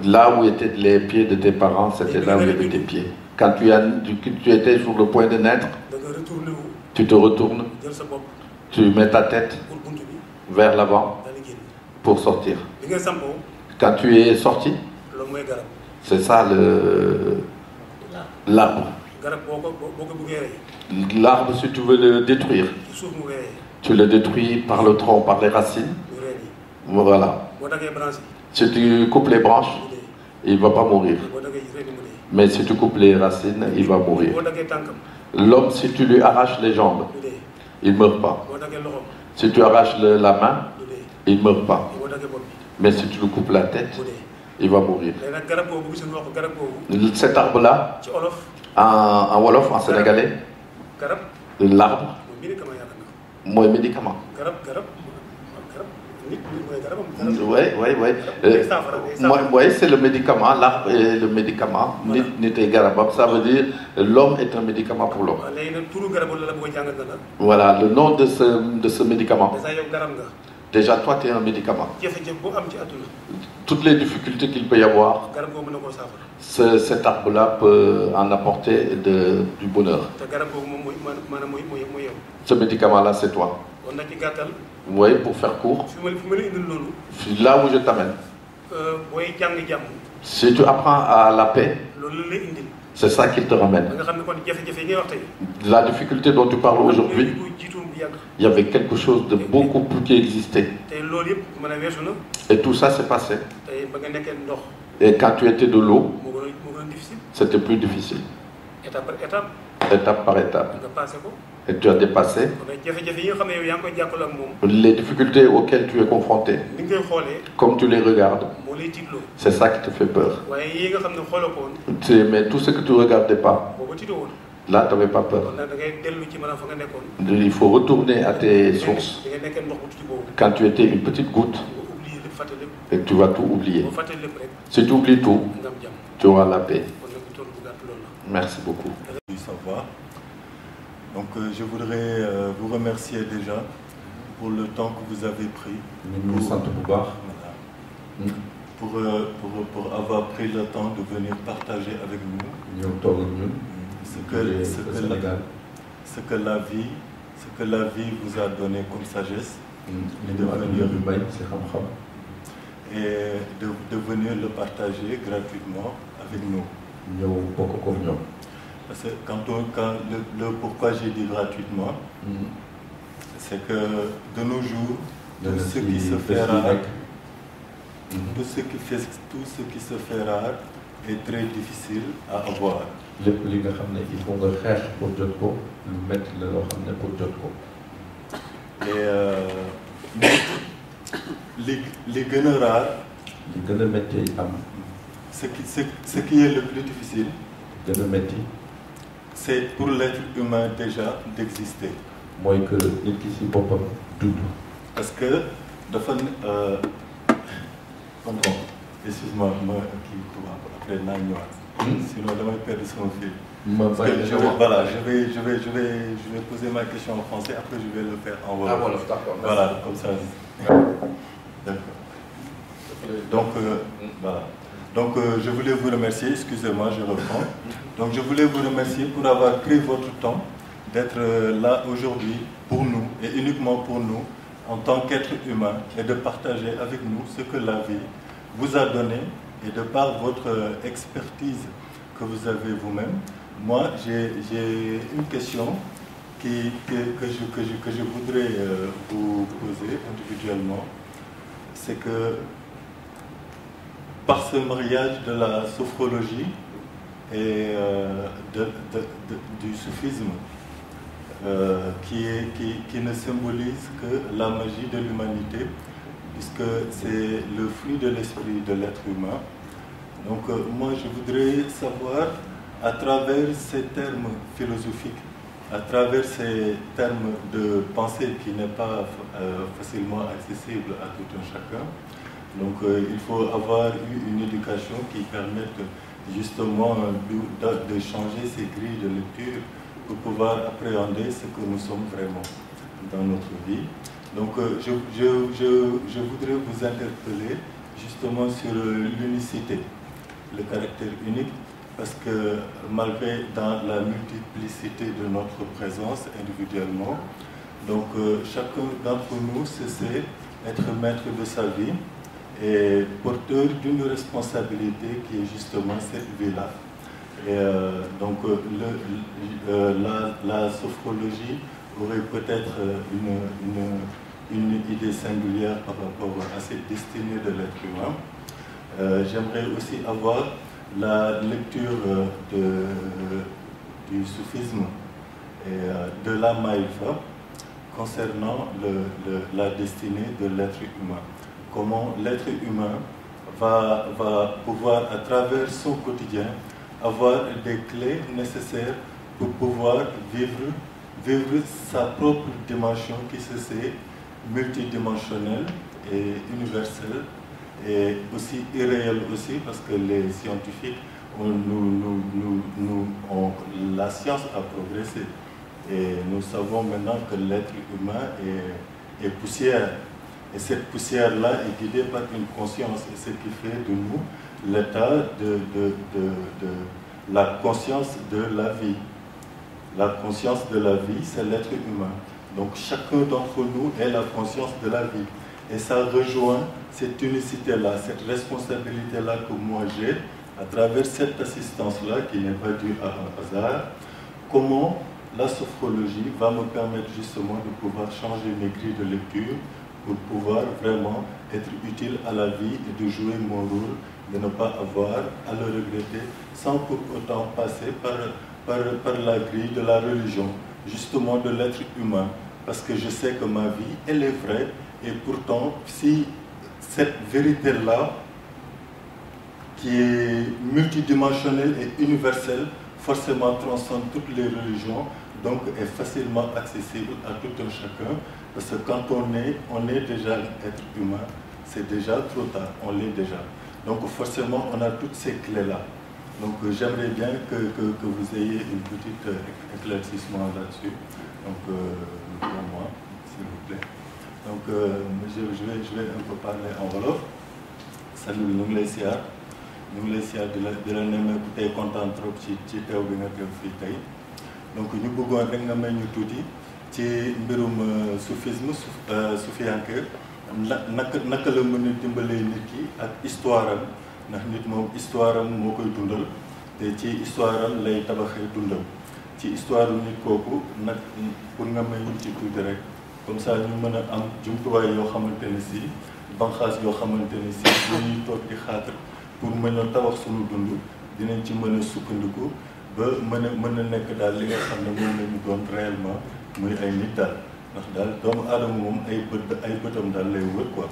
Là où étaient les pieds de tes parents, c'était là où étaient tes pieds. Quand tu étais sur le point de naître, tu te retournes, tu mets ta tête vers l'avant pour sortir. Quand tu es sorti, c'est ça l'arbre. L'arbre, si tu veux le détruire, tu le détruis par le tronc, par les racines. Voilà. Si tu coupes les branches, il ne va pas mourir. Mais si tu coupes les racines, il va mourir. L'homme, si tu lui arraches les jambes, il ne meurt pas. Si tu arraches la main, il ne meurt pas. Mais si tu lui coupes la tête, il va mourir. Cet arbre-là, en Wolof, en sénégalais, l'arbre, moi, médicament. Oui, c'est le médicament. L'arbre est le médicament. Ça veut dire l'homme est un médicament pour l'homme. Voilà, le nom de ce médicament. Déjà, toi, tu es un médicament. Toutes les difficultés qu'il peut y avoir, cet arbre-là peut en apporter du bonheur. Ce médicament-là, c'est toi. Oui, pour faire court. Là où je t'amène. Si tu apprends à la paix, c'est ça qu'il te ramène. La difficulté dont tu parles aujourd'hui, il y avait quelque chose de beaucoup plus qui existait. Et tout ça s'est passé. Et quand tu étais de l'eau, c'était plus difficile. Étape par étape. Et tu as dépassé les difficultés auxquelles tu es confronté. Comme tu les regardes, c'est ça qui te fait peur. Mais tout ce que tu ne regardais pas, là, tu n'avais pas peur. Il faut retourner à tes sources. Quand tu étais une petite goutte, et tu vas tout oublier. Si tu oublies tout, tu auras la paix. Merci beaucoup. Donc je voudrais vous remercier déjà pour le temps que vous avez pris. Pour avoir pris le temps de venir partager avec nous ce que la vie vous a donné comme sagesse. et de venir le partager gratuitement avec nous. Parce que quand le pourquoi j'ai dit gratuitement, c'est que de nos jours, tout ce qui se fait rare, tout ce qui se fait rare est très difficile à avoir. Il faut le faire pour Jotko, le mettre pour Jotko. Et les gains rares, ce qui est le plus difficile, c'est pour l'être humain déjà d'exister. Parce que, excuse-moi, après sinon je vais perdre son fil. Voilà, je vais poser ma question en français, après je vais le faire en wolof. Ah voilà, d'accord. Voilà, comme ça. D'accord. Donc, voilà. Donc, je voulais vous remercier, excusez-moi, je reprends. Donc, je voulais vous remercier pour avoir pris votre temps d'être là aujourd'hui pour nous et uniquement pour nous en tant qu'être humain et de partager avec nous ce que la vie vous a donné et de par votre expertise que vous avez vous-même. Moi, j'ai une question que je voudrais vous poser individuellement. C'est que par ce mariage de la sophrologie et du soufisme, qui ne symbolise que la magie de l'humanité, puisque c'est le fruit de l'esprit de l'être humain. Donc moi je voudrais savoir, à travers ces termes philosophiques, à travers ces termes de pensée qui n'est pas facilement accessible à tout un chacun, donc il faut avoir eu une éducation qui permette justement de changer ces grilles de lecture pour pouvoir appréhender ce que nous sommes vraiment dans notre vie. Donc je voudrais vous interpeller justement sur l'unicité, le caractère unique, parce que malgré dans la multiplicité de notre présence individuellement, donc chacun d'entre nous sait être maître de sa vie et porteur d'une responsabilité qui est justement cette vie-là. Et donc la sophrologie aurait peut-être une idée singulière par rapport à cette destinée de l'être humain. J'aimerais aussi avoir la lecture du soufisme et de la Maïfa concernant la destinée de l'être humain. Comment l'être humain va pouvoir, à travers son quotidien, avoir des clés nécessaires pour pouvoir vivre sa propre dimension qui se sait multidimensionnelle et universelle et aussi irréelle aussi, parce que les scientifiques, la science a progressé et nous savons maintenant que l'être humain est poussière. Et cette poussière-là est guidée par une conscience, et ce qui fait de nous l'état de la conscience de la vie. La conscience de la vie, c'est l'être humain. Donc chacun d'entre nous est la conscience de la vie. Et ça rejoint cette unicité-là, cette responsabilité-là que moi j'ai, à travers cette assistance-là, qui n'est pas due à un hasard. Comment la sophrologie va me permettre justement de pouvoir changer mes grilles de lecture, pour pouvoir vraiment être utile à la vie et de jouer mon rôle, de ne pas avoir à le regretter, sans pour autant passer par la grille de la religion, justement de l'être humain, parce que je sais que ma vie, elle est vraie, et pourtant, si cette vérité-là, qui est multidimensionnelle et universelle, forcément transcende toutes les religions, donc est facilement accessible à tout un chacun, parce que quand on est déjà être humain, c'est déjà trop tard, on l'est déjà. Donc forcément, on a toutes ces clés-là. Donc j'aimerais bien que vous ayez une petite éclaircissement là-dessus, donc pour moi, s'il vous plaît. Donc je vais un peu parler en wolof. Salut, ñu ngi lay siyaar di la nemmeeku tey kontaan trop ci teew bi nga teew fii tey. Donc ñu bëggoon rek nga may ñu tuuti ci mbirum soufisme, soufiyanke, naka la mën a dimbalee nit ki ak histoire am ndax nit moom histoire am moo koy dundal te ci histoire am lay tabaxee dundam ci histoire nit kooku nag pour nga may ci tuuti rek comme ça ñu mën a am jumtuwaay yoo xamante ne si banqaas yoo xamante ne si ñuy toog di xaatar pour mën a tabax suñu dund dinañ ci mën a sukkandiku ba mën a nekk daal li nga xam ne moom la ñu doon réellement muy ay nit daal ndax daal doomu aadama moom ay bëtam daal lay wër quoi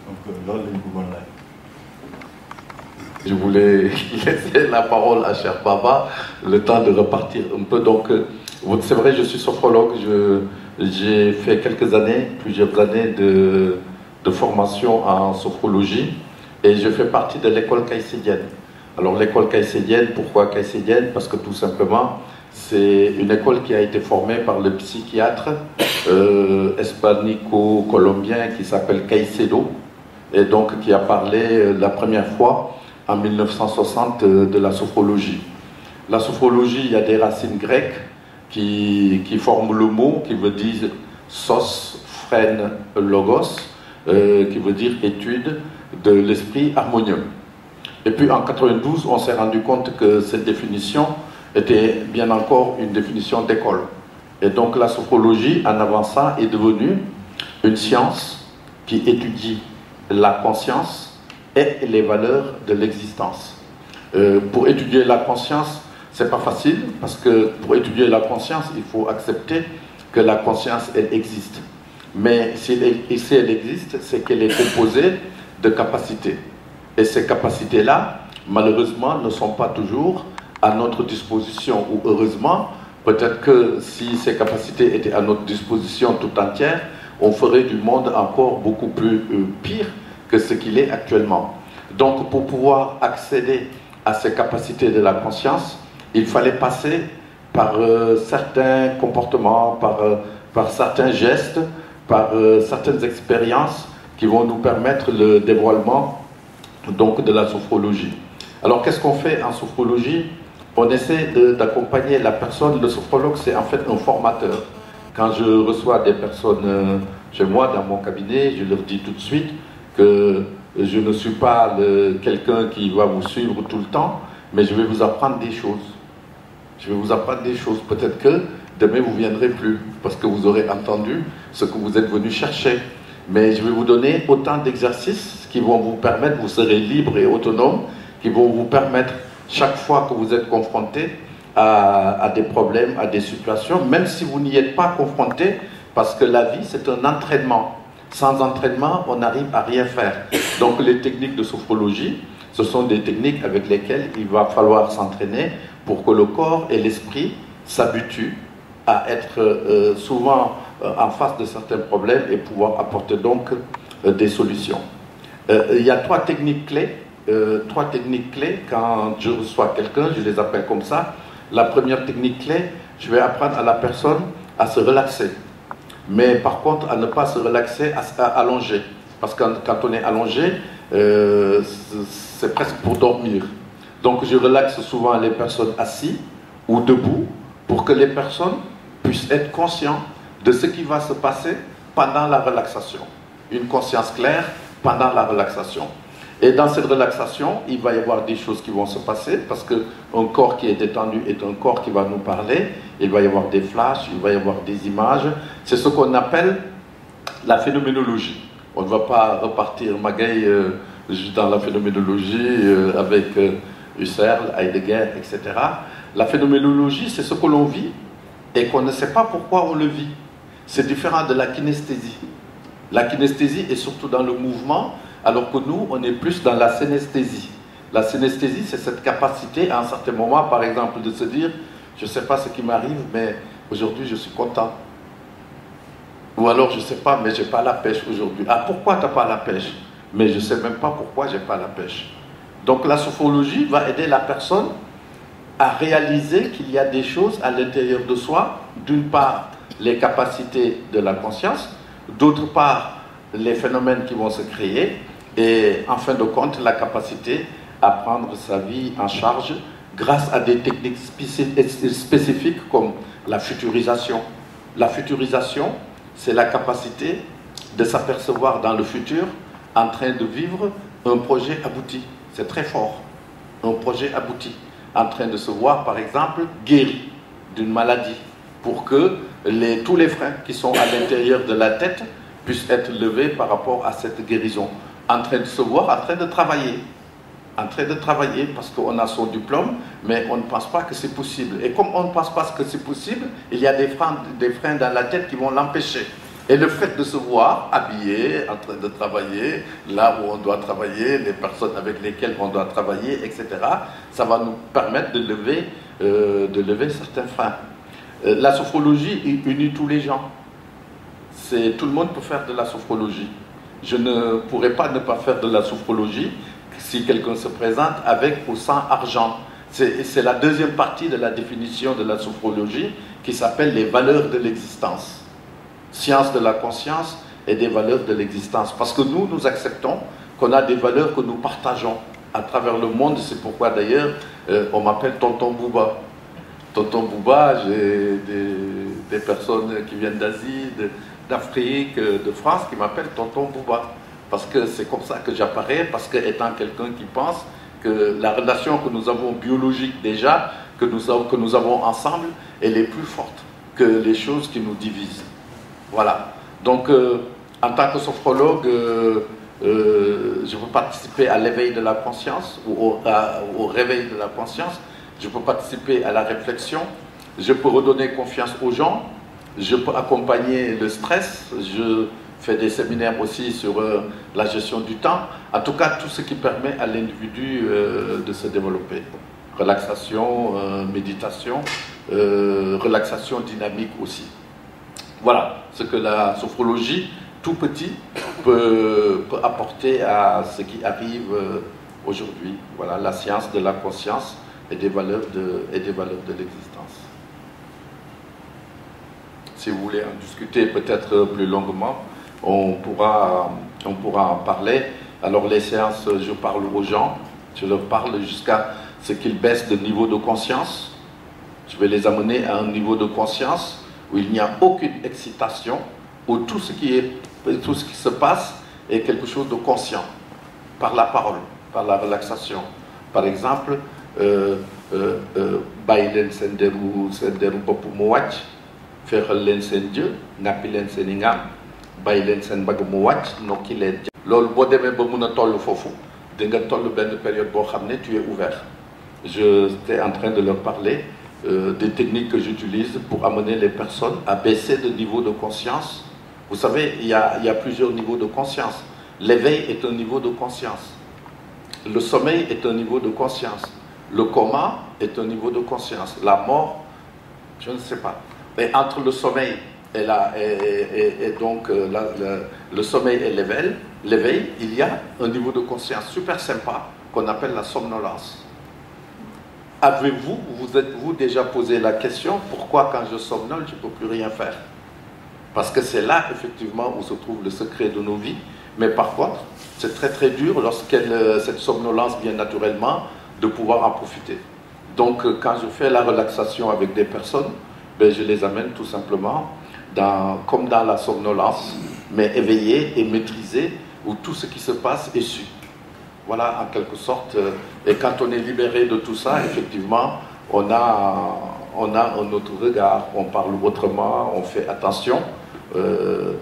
donc loolu lañ bëggoon laaj. Je voulais laisser la parole à cher Baba, le temps de repartir un peu. Donc, c'est vrai, je suis sophrologue. J'ai fait plusieurs années de formation en sophrologie et je fais partie de l'école caïcédienne. Alors, l'école caïcédienne, pourquoi caïcédienne? Parce que tout simplement, c'est une école qui a été formée par le psychiatre hispanico-colombien qui s'appelle Caicedo et donc qui a parlé la première fois en 1960 de la sophrologie. La sophrologie, il y a des racines grecques qui forment le mot, qui veut dire sos, phrène, logos, qui veut dire étude de l'esprit harmonieux. Et puis en 92, on s'est rendu compte que cette définition était bien encore une définition d'école. Et donc la sophrologie, en avançant, est devenue une science qui étudie la conscience et les valeurs de l'existence. Pour étudier la conscience, c'est pas facile, parce que pour étudier la conscience, il faut accepter que la conscience, elle existe. Mais si elle existe, c'est qu'elle est composée de capacités. Et ces capacités-là, malheureusement, ne sont pas toujours à notre disposition, ou heureusement, peut-être que si ces capacités étaient à notre disposition tout entière, on ferait du monde encore beaucoup plus pire que ce qu'il est actuellement. Donc, pour pouvoir accéder à ces capacités de la conscience, il fallait passer par certains comportements, par certains gestes, par certaines expériences qui vont nous permettre le dévoilement donc, de la sophrologie. Alors, qu'est-ce qu'on fait en sophrologie? On essaie d'accompagner la personne. Le sophrologue, c'est en fait un formateur. Quand je reçois des personnes chez moi, dans mon cabinet, je leur dis tout de suite que je ne suis pas quelqu'un qui va vous suivre tout le temps, mais je vais vous apprendre des choses. Je vais vous apprendre des choses. Peut-être que demain, vous ne viendrez plus, parce que vous aurez entendu ce que vous êtes venu chercher. Mais je vais vous donner autant d'exercices qui vont vous permettre, vous serez libre et autonome, qui vont vous permettre, chaque fois que vous êtes confronté à des problèmes, à des situations, même si vous n'y êtes pas confronté, parce que la vie, c'est un entraînement. Sans entraînement, on n'arrive à rien faire. Donc les techniques de sophrologie, ce sont des techniques avec lesquelles il va falloir s'entraîner pour que le corps et l'esprit s'habituent à être souvent en face de certains problèmes et pouvoir apporter donc des solutions. Il y a trois techniques clés. Quand je reçois quelqu'un, je les appelle comme ça. La première technique clé, je vais apprendre à la personne à se relaxer. Mais par contre, à ne pas se relaxer, à allonger. Parce que quand on est allongé, c'est presque pour dormir. Donc je relaxe souvent les personnes assises ou debout pour que les personnes puissent être conscientes de ce qui va se passer pendant la relaxation. Une conscience claire pendant la relaxation. Et dans cette relaxation, il va y avoir des choses qui vont se passer parce qu'un corps qui est détendu est un corps qui va nous parler. Il va y avoir des flashs, il va y avoir des images. C'est ce qu'on appelle la phénoménologie. On ne va pas repartir Magaï dans la phénoménologie avec Husserl, Heidegger, etc. La phénoménologie, c'est ce que l'on vit et qu'on ne sait pas pourquoi on le vit. C'est différent de la kinesthésie. La kinesthésie est surtout dans le mouvement, alors que nous, on est plus dans la synesthésie. La synesthésie, c'est cette capacité, à un certain moment, par exemple, de se dire « je ne sais pas ce qui m'arrive, mais aujourd'hui, je suis content. » Ou alors, je ne sais pas, mais je n'ai pas la pêche aujourd'hui. Ah, pourquoi tu n'as pas la pêche? Mais je ne sais même pas pourquoi je n'ai pas la pêche. Donc, la sophrologie va aider la personne à réaliser qu'il y a des choses à l'intérieur de soi. D'une part, les capacités de la conscience. D'autre part, les phénomènes qui vont se créer. Et en fin de compte, la capacité à prendre sa vie en charge grâce à des techniques spécifiques comme la futurisation. La futurisation, c'est la capacité de s'apercevoir dans le futur en train de vivre un projet abouti. C'est très fort. Un projet abouti. En train de se voir, par exemple, guéri d'une maladie, pour que tous les freins qui sont à l'intérieur de la tête puissent être levés par rapport à cette guérison. En train de se voir, en train de travailler. En train de travailler parce qu'on a son diplôme, mais on ne pense pas que c'est possible. Et comme on ne pense pas que c'est possible, il y a des freins dans la tête qui vont l'empêcher. Et le fait de se voir habillé, en train de travailler, là où on doit travailler, les personnes avec lesquelles on doit travailler, etc., ça va nous permettre de lever certains freins. La sophrologie unit tous les gens. Tout le monde peut faire de la sophrologie. Je ne pourrais pas ne pas faire de la sophrologie si quelqu'un se présente avec ou sans argent. C'est la deuxième partie de la définition de la sophrologie qui s'appelle les valeurs de l'existence. Science de la conscience et des valeurs de l'existence. Parce que nous acceptons qu'on a des valeurs que nous partageons à travers le monde. C'est pourquoi d'ailleurs on m'appelle Tonton Bouba. Tonton Bouba, j'ai des personnes qui viennent d'Asie, d'Afrique, de France qui m'appellent Tonton Bouba. Parce que c'est comme ça que j'apparais, parce que étant quelqu'un qui pense que la relation que nous avons biologique déjà, que nous avons ensemble, elle est plus forte que les choses qui nous divisent. Voilà. Donc, en tant que sophrologue, je peux participer à l'éveil de la conscience, ou au réveil de la conscience. Je peux participer à la réflexion. Je peux redonner confiance aux gens. Je peux accompagner le stress. Je fais des séminaires aussi sur la gestion du temps. En tout cas, tout ce qui permet à l'individu de se développer. Relaxation, méditation, relaxation dynamique aussi. Voilà ce que la sophrologie, tout petit, peut apporter à ce qui arrive aujourd'hui. Voilà, la science de la conscience et des valeurs de l'existence. Si vous voulez en discuter peut-être plus longuement, on pourra en parler. Alors les séances, je parle aux gens, je leur parle jusqu'à ce qu'ils baissent de niveau de conscience. Je vais les amener à un niveau de conscience où il n'y a aucune excitation, où tout ce qui se passe est quelque chose de conscient, par la parole, par la relaxation. Par exemple, bàyyi sen deru bopp mu wàcc, féexal leen seen jë, nappi leen seen I ngaam, bàyyi leen seen mbagg mu wàcc, nokki leen. Loolu boo demee ba mun a toll foofu, di nga toll benn période boo xam ne tu es ouvert. J'étais en train de leur parler des techniques que j'utilise pour amener les personnes à baisser de niveau de conscience. Vous savez, il y a plusieurs niveaux de conscience. L'éveil est un niveau de conscience. Le sommeil est un niveau de conscience. Le coma est un niveau de conscience. La mort, je ne sais pas. Mais entre le sommeil et donc le sommeil et l'éveil, il y a un niveau de conscience super sympa qu'on appelle la somnolence. Avez-vous, vous êtes-vous déjà posé la question, pourquoi quand je somnole, je ne peux plus rien faire? Parce que c'est là, effectivement, où se trouve le secret de nos vies. Mais par contre, c'est très très dur, cette somnolence vient naturellement, de pouvoir en profiter. Donc, quand je fais la relaxation avec des personnes, je les amène tout simplement, comme dans la somnolence, mais éveillés et maîtrisés, où tout ce qui se passe est su. Voilà, en quelque sorte. Et quand on est libéré de tout ça, effectivement, on a un autre regard, on parle autrement, on fait attention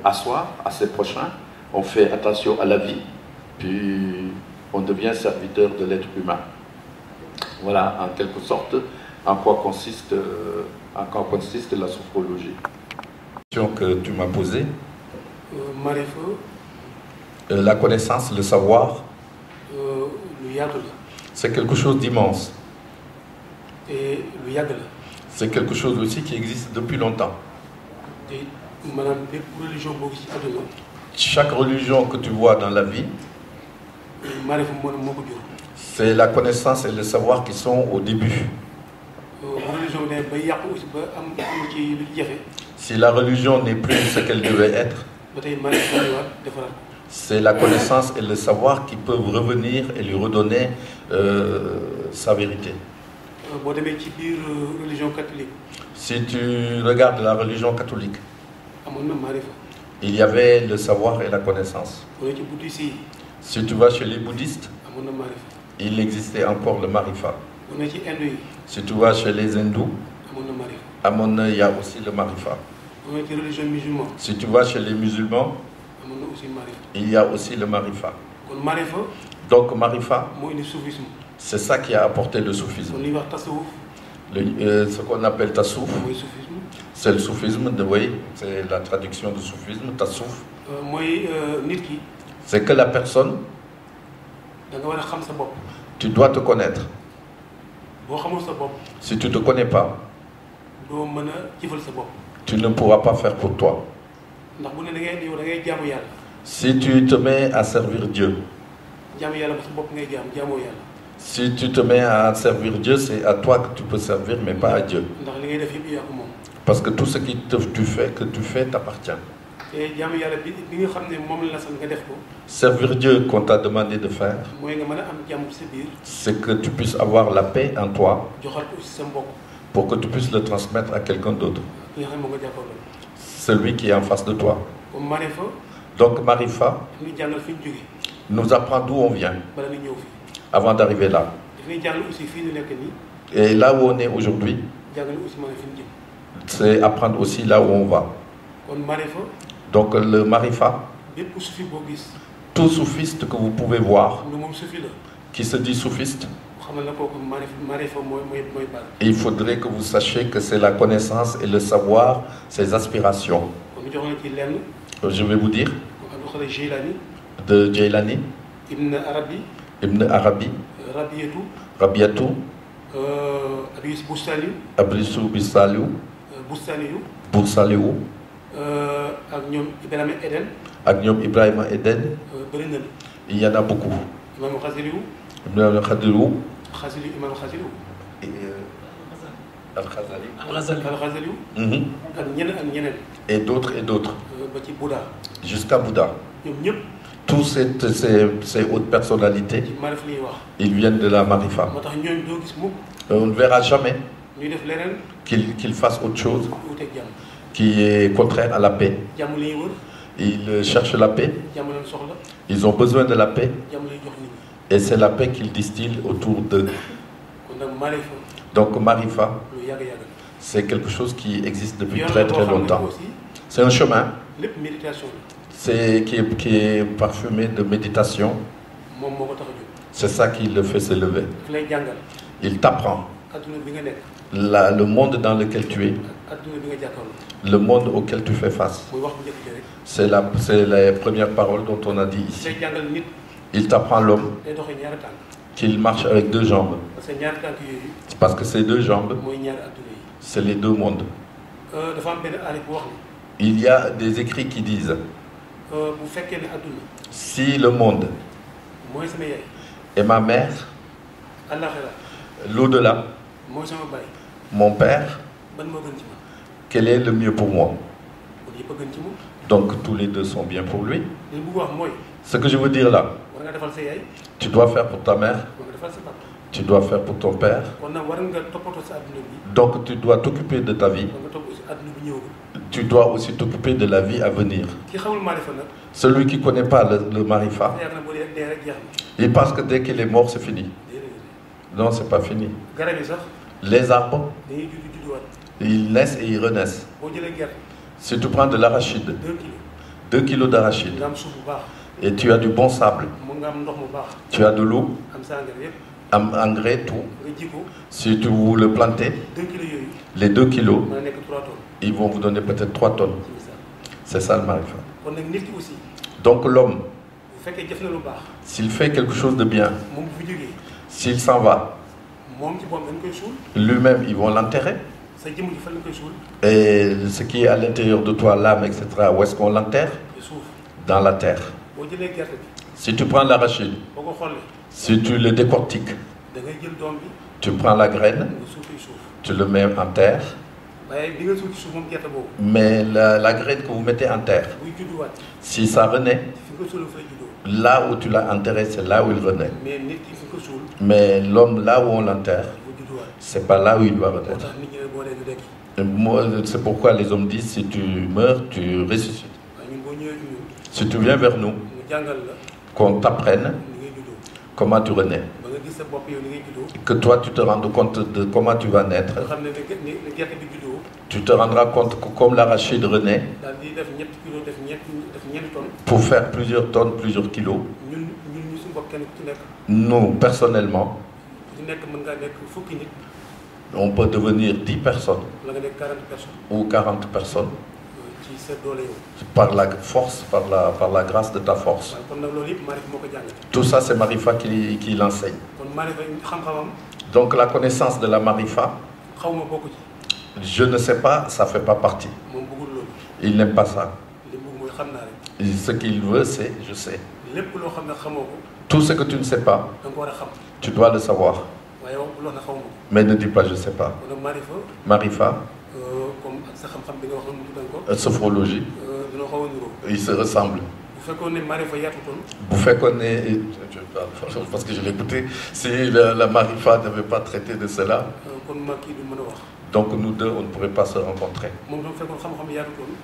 à soi, à ses prochains, on fait attention à la vie, puis on devient serviteur de l'être humain. Voilà, en quelque sorte, en quoi consiste la sophrologie. La question que tu m'as posée, la connaissance, le savoir, c'est quelque chose d'immense. C'est quelque chose aussi qui existe depuis longtemps. Chaque religion que tu vois dans la vie, c'est la connaissance et le savoir qui sont au début. Si la religion n'est plus ce qu'elle devait être, c'est la connaissance et le savoir qui peuvent revenir et lui redonner sa vérité. Si tu regardes la religion catholique, il y avait le savoir et la connaissance. boo nee ci bouddhiste yi Si tu vas chez les bouddhistes, amoon na marifa. il existait encore le marifa. boo nee ci indo yi Si tu vas chez les hindous, amoon na marifa. à Mona, il y a aussi le marifa. boo nee ci religion musulman Si tu vas chez les musulmans, amoon na aussi marifa. il y a aussi le marifa. kon marifa Donc marifa, moo indi soufisme. c'est ça qui a apporté le soufisme. kon li ñuy wax tasawuf Ce qu'on appelle tassouf, mooy soufisme. c'est le soufisme, oui, c'est la traduction du soufisme, tassouf. mooy nit ki C'est que la personne, da nga war a xam sa bopp. tu dois te connaître. boo xamul sa bopp Si tu ne te connais pas, doo mën a jëfal sa bopp. tu ne pourras pas faire pour toi. ndax bu ne da ngay yow da ngay jaamu yàlla. Si tu te mets à servir Dieu, jaamu yàlla ba sa bopp ngay jaamoo yàlla. si tu te mets à servir Dieu, c'est à toi que tu peux servir, mais pas à Dieu. ndax li ngay def yëpp yaa ko moom. Parce que tout ce que tu fais t'appartient. te jaamu yàlla bi nga xam ne moom la sant nga def ko. Servir Dieu qu'on t'a demandé de faire, mooy nga mën a am jàmm ci sa biir. c'est que tu puisses avoir la paix en toi joxal ko aussi sa mbokk. pour que tu puisses le transmettre à quelqu'un d'autre. ki nga xam ne moom nga jàkkaarloo. Celui qui est en face de toi. comme marifa Donc Marifa ñu jàngal fi ñu jógee nous apprend d'où on vient bala ñu ñëw fii. avant d'arriver là. daf ñuy jàngal aussi fii ñu nekk nii. Et là où on est aujourd'hui, jàngal aussi mën a fi ñu jëm. c'est apprendre aussi là où on va. kon marifa Donc le Marifa, bépp sufi boo gis. tout soufiste que vous pouvez voir, xam ne moom sufi la. qui se dit soufiste, xamal na kooku marifa mooy base. il faudrait que vous sachiez que c'est la connaissance et le savoir, ses aspirations. kon ñu jox na ci lenn. Je vais vous dire, comme Abdul Qadir Jilani. de Jailani, Ibn Arabi. Ibn Arabi, Rabiatu. Rabiatou, Abis Bustani. Abrisu Bissaliou, Bustani yu. Boursaliou, ak ñoom Ibrahima Eden. ak ñoom Ibrahima Eden, bëri na. il y en a beaucoup. Imam Khazili yu. Ibn Khadirou, Khazili Imam Khazili yu. Al-Khazali, Al-Khazali yu. ak ñeneen. Et d'autres, ba ci Bouddha. jusqu'à Bouddha. ñoom ñëpp Tous ces hautes personnalités, ci marif li ñuy wax. ils viennent de la Marifa. moo tax ñooñu doo gis mukk On ne verra jamais ñuy def leneen qu'ils fassent autre chose wuuteeg jàmm. qui est contraire à la paix. jàmm li ñuy wër. Ils cherchent la paix, jàmm leen soxla. ils ont besoin de la paix, jàmm lay jox nit ñi. et c'est la paix qu'ils distillent autour d'eux. kon nag marifa Donc Marifa, lu yàgg-yàgg. c'est quelque chose qui existe depuis yoon très la boo très xam ne longtemps. aussi C'est un chemin lépp méditation la. qui est parfumé de méditation. moom moo ko tax a jóg. C'est ça qui le fait se lever. daf lay jàngal. Il t'apprend adduna bi nga nekk. le monde dans lequel tu es, adduna bi nga jàkkaarloo. le monde auquel tu fais face. muy wax bu njëkk ji rek. C'est les premières paroles dont on a dit daf ici. lay jàngal nit Il t'apprend l'homme day doxee ñaari tànk. qu'il marche avec deux jambes. parce que ñaari tànk yooyu Parce que ces deux jambes, mooy ñaari adduna yi. c'est les deux mondes. dafa am benn aarif bu wax ni Il y a des écrits qui disent, bu fekkee ne adduna si le monde mooy sama yaay. est ma mère, àllaaxira l'au-delà, mooy sama baay. mon père, ban moo gën ci man. quel est le mieux pour moi? kon yëpp a gën ci moom. Donc tous les deux sont bien pour lui. li mu bëgg wax mooy Ce que je veux dire là, war nga defal sa yaay. tu dois faire pour ta mère, war nga defal sa papa. tu dois faire pour ton père. kon nag war nga toppatoo sa adduna bi. Donc tu dois t'occuper de ta vie. war nga topp aussi adduna bi ñëwagul. Tu dois aussi t'occuper de la vie à venir. ki xamul maarifa nag. Celui qui ne connaît pas le Marifa, yaakaar na boo dee rek jeex na. il pense que dès qu'il est mort, c'est fini. déedéet. Non, c'est pas fini. garab yi sax Les arbres, dañuy judduwaat. ils naissent et ils renaissent. boo jëlee gerte Si tu prends de l'arachide, 2 kilos 2 kilos d'arachide, nga am suuf bu baax et tu as du bon sable, mun nga am ndox mu baax tu as de l'eau, am sa engrais yëpp un engrais, tout. nga ji ko Si tu vous le plantez, 2 kilos yooyu les 2 kilos, mën na nekk 3 tonnes ils vont vous donner peut-être 3 tonnes. ci misaal. C'est ça le Marifa. kon nag nit ki aussi Donc l'homme, bu fekkee jëf na lu baax s'il fait quelque chose de bien, moom bu fi jógee s'il s'en va, moom ci boppam dañ koy suul lui-même, ils vont l'enterrer. sa jëmm ji fan lañ koy suul Et ce qui est à l'intérieur de toi, l'âme, etc., où est-ce qu'on l'enterre? ci suuf Dans la terre. boo jëlee gerte bi Si tu prends l'arachide, boo ko xollee si tu le décortiques, da ngay jël doom bi tu prends la graine, nga suul ci suuf tu le mets en terre, waaye li nga suul ci suuf moom gerte boobu mais la graine que vous mettez en terre, buy judduwaat si ça renaît, fi nga suul fay juddoo là où tu l'as enterré, c'est là où il renaît. mais nit ki fi nga suul Mais l'homme, là où on l'enterre, bu judduwaat c'est pas là où il doit moo renaître. tax nit ñi boo dee du dekk Et moi, c'est pourquoi les hommes disent, si tu meurs, tu ressuscites. waaye ñun boo Si tu viens vers nous, qu'on t'apprenne comment tu renais, que toi tu te rendes compte de comment tu vas naître, tu te rendras compte que comme l'arachide renaît, pour faire plusieurs tonnes, plusieurs kilos, nous personnellement, on peut devenir 10 personnes ou 40 personnes par la force, par la grâce de ta force. Tout ça, c'est Marifa qui l'enseigne. Donc la connaissance de la Marifa, je ne sais pas, ça ne fait pas partie. Il n'aime pas ça. Ce qu'il veut, c'est je sais. Tout ce que tu ne sais pas, tu dois le savoir. Mais ne dis pas je ne sais pas. Marifa, sophrologie, ils se ressemblent. Parce que je l'ai écouté, si la Marifa n'avait pas traité de cela, donc nous deux, on ne pourrait pas se rencontrer.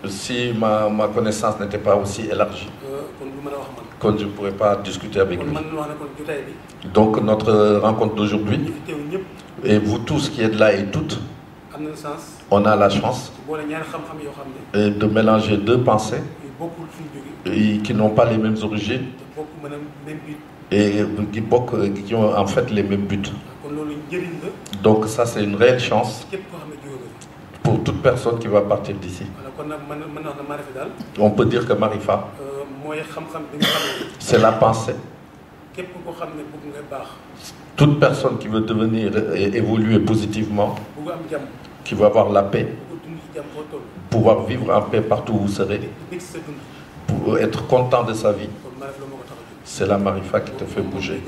Si ma connaissance n'était pas aussi élargie, je ne pourrais pas discuter avec lui. Donc notre rencontre d'aujourd'hui, et vous tous qui êtes là et toutes, on a la chance de mélanger deux pensées qui n'ont pas les mêmes origines et qui ont en fait les mêmes buts. Donc ça, c'est une réelle chance pour toute personne qui va partir d'ici. On peut dire que Marifa, c'est la pensée. Toute personne qui veut devenir et évoluer positivement, qui veut avoir la paix, pouvoir vivre en paix partout où vous serez, pour être content de sa vie, c'est la Marifa qui te fait bouger.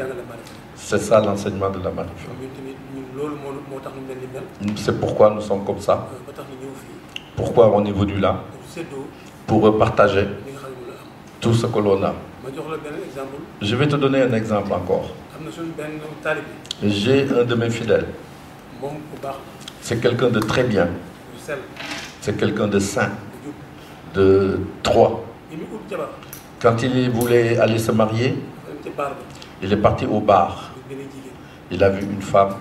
C'est ça l'enseignement de la Marifa. C'est pourquoi nous sommes comme ça. Pourquoi on évolue là? Pour partager tout ce que l'on a. Je vais te donner un exemple encore. J'ai un de mes fidèles. C'est quelqu'un de très bien. C'est quelqu'un de saint, de droit. Quand il voulait aller se marier, il est parti au bar. Il a vu une femme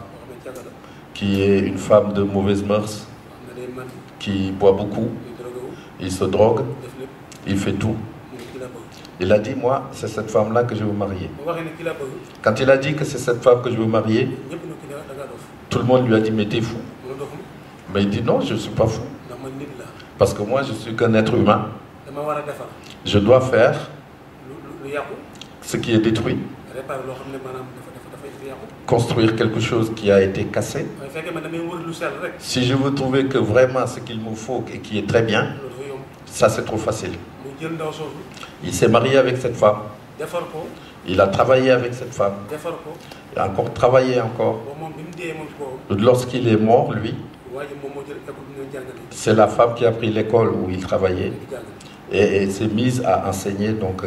qui est une femme de mauvaise mœurs, qui boit beaucoup, il se drogue, il fait tout. Il a dit, moi, c'est cette femme-là que je veux marier. Quand il a dit que c'est cette femme que je veux marier, tout le monde lui a dit, mais t'es fou. Mais il dit, non, je ne suis pas fou. Parce que moi, je suis qu'un être humain. Je dois faire ce qui est détruit. Construire quelque chose qui a été cassé. Si je veux trouver que vraiment ce qu'il me faut et qui est très bien, ça c'est trop facile. Il s'est marié avec cette femme. Il a travaillé avec cette femme. Il a encore travaillé encore. Lorsqu'il est mort, lui, c'est la femme qui a pris l'école où il travaillait et s'est mise à enseigner donc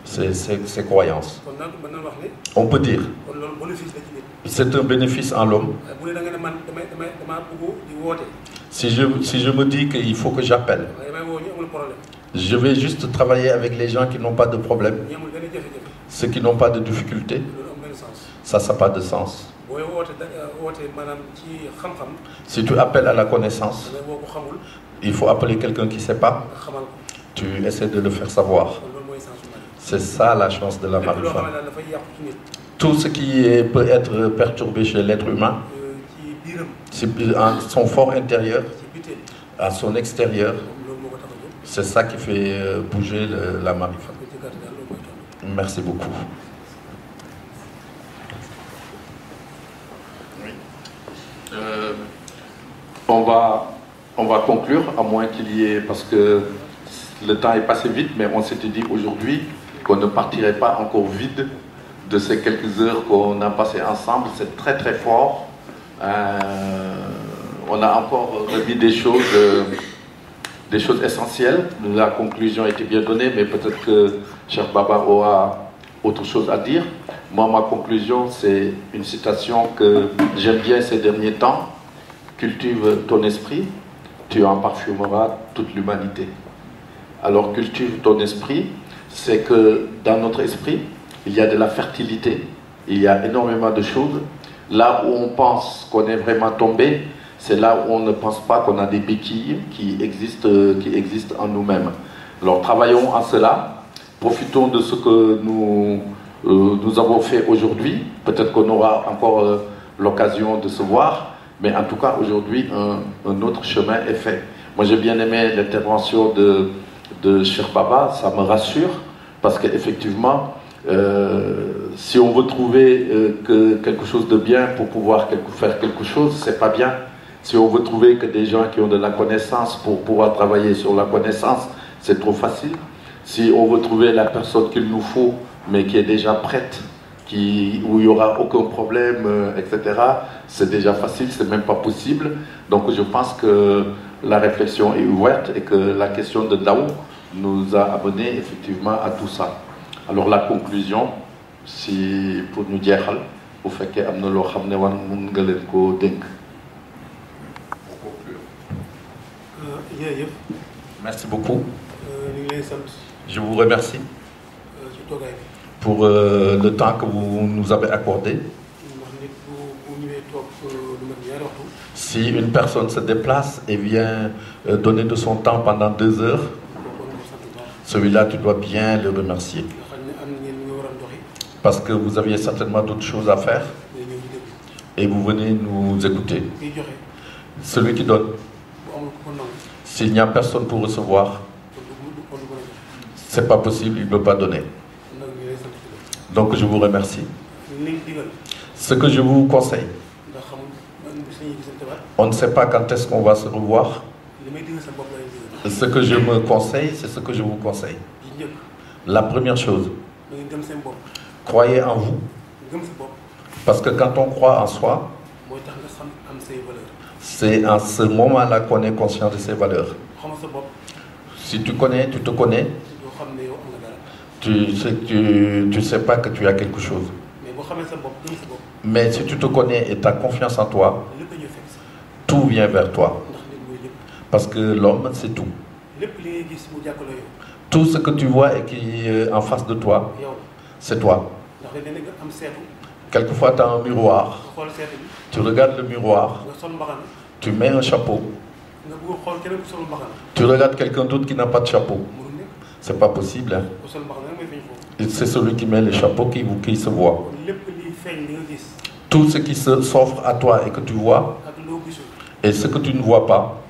ses croyances. On peut dire c'est un bénéfice en l'homme. Si je me dis qu'il faut que j'appelle, je vais juste travailler avec les gens qui n'ont pas de problème, ceux qui n'ont pas de difficultés. Ça n'a pas de sens. Si tu appelles à la connaissance, il faut appeler quelqu'un qui ne sait pas. Tu essaies de le faire savoir. C'est ça la chance de la Marifa. Tout ce qui peut être perturbé chez l'être humain, son fort intérieur, à son extérieur, c'est ça qui fait bouger la Marifa. Merci beaucoup. On va conclure, à moins qu'il y ait, parce que le temps est passé vite, mais on s'était dit aujourd'hui qu'on ne partirait pas encore vide de ces quelques heures qu'on a passées ensemble. C'est très très fort. On a encore remis des choses essentielles. La conclusion était bien donnée, mais peut-être que Cheikh Baba aura autre chose à dire. Moi, ma conclusion, c'est une citation que j'aime bien ces derniers temps. Cultive ton esprit, tu en parfumeras toute l'humanité. alors cultive ton esprit, c'est que dans notre esprit, il y a de la fertilité, il y a énormément de choses. Là où on pense qu'on est vraiment tombé, c'est là où on ne pense pas qu'on a des béquilles qui existent en nous-mêmes. Alors travaillons à cela, profitons de ce que nous avons fait aujourd'hui. Peut-être qu'on aura encore l'occasion de se voir, mais en tout cas aujourd'hui un autre chemin est fait. Moi j'ai bien aimé l'intervention de Cheikh Baba, ça me rassure, parce qu'effectivement, si on veut trouver quelque chose de bien pour pouvoir faire quelque chose, c'est pas bien. Si on veut trouver que des gens qui ont de la connaissance pour pouvoir travailler sur la connaissance, c'est trop facile. Si on veut trouver la personne qu'il nous faut, mais qui est déjà prête, où il n'y aura aucun problème, etc., c'est déjà facile, c'est même pas possible. Donc je pense que la réflexion est ouverte et que la question de Daou nous a amené effectivement à tout ça. Alors la conclusion, si pour nous dire, vous faites que merci beaucoup. Je vous remercie pour le temps que vous nous avez accordé. Si une personne se déplace et vient donner de son temps pendant 2 heures, celui-là, tu dois bien le remercier. Parce que vous aviez certainement d'autres choses à faire et vous venez nous écouter. Celui qui donne, s'il n'y a personne pour recevoir, c'est pas possible, il ne peut pas donner. Donc je vous remercie. Ce que je vous conseille, on ne sait pas quand est-ce qu'on va se revoir. Ce que je me conseille, c'est ce que je vous conseille. La première chose, croyez en vous. Parce que quand on croit en soi, c'est en ce moment-là qu'on est conscient de ses valeurs. Si tu connais, tu te connais, tu sais pas que tu as quelque chose. Mais si tu te connais et tu as confiance en toi, tout vient vers toi. Parce que l'homme, c'est tout. Tout ce que tu vois et qui est en face de toi, c'est toi. Quelquefois, tu as un miroir. Tu regardes le miroir. Tu mets un chapeau. Tu regardes quelqu'un d'autre qui n'a pas de chapeau. C'est pas possible. Hein? C'est celui qui met le chapeau qui se voit. Tout ce qui s'offre à toi et que tu vois, et ce que tu ne vois pas,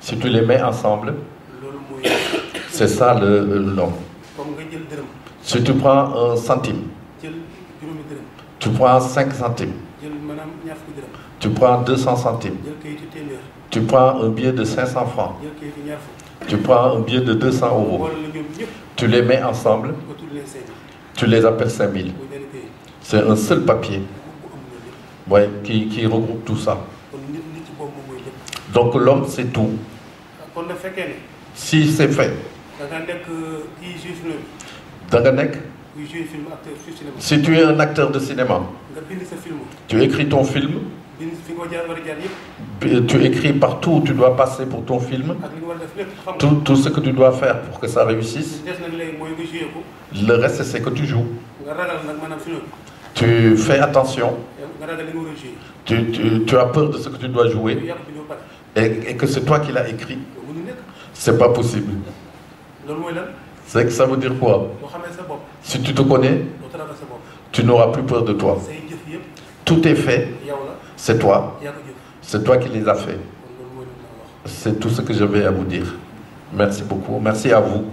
si tu les mets ensemble, c'est ça l'homme. Si tu prends un centime, tu prends 5 centimes, tu prends 200 centimes, tu prends un billet de 500 francs, tu prends un billet de 200 euros, tu les mets ensemble, tu les appelles 5000. C'est un seul papier qui regroupe tout ça. Donc l'homme, c'est tout. Si c'est fait, si tu es un acteur de cinéma, tu écris ton film, tu écris partout où tu dois passer pour ton film, tout ce que tu dois faire pour que ça réussisse. Le reste, c'est que tu joues. Tu fais attention. Tu as peur de ce que tu dois jouer et que c'est toi qui l'as écrit. C'est pas possible. C'est que ça veut dire quoi? Si tu te connais, tu n'auras plus peur de toi. Tout est fait, c'est toi. C'est toi qui les as fait. C'est tout ce que je vais à vous dire. Merci beaucoup. Merci à vous.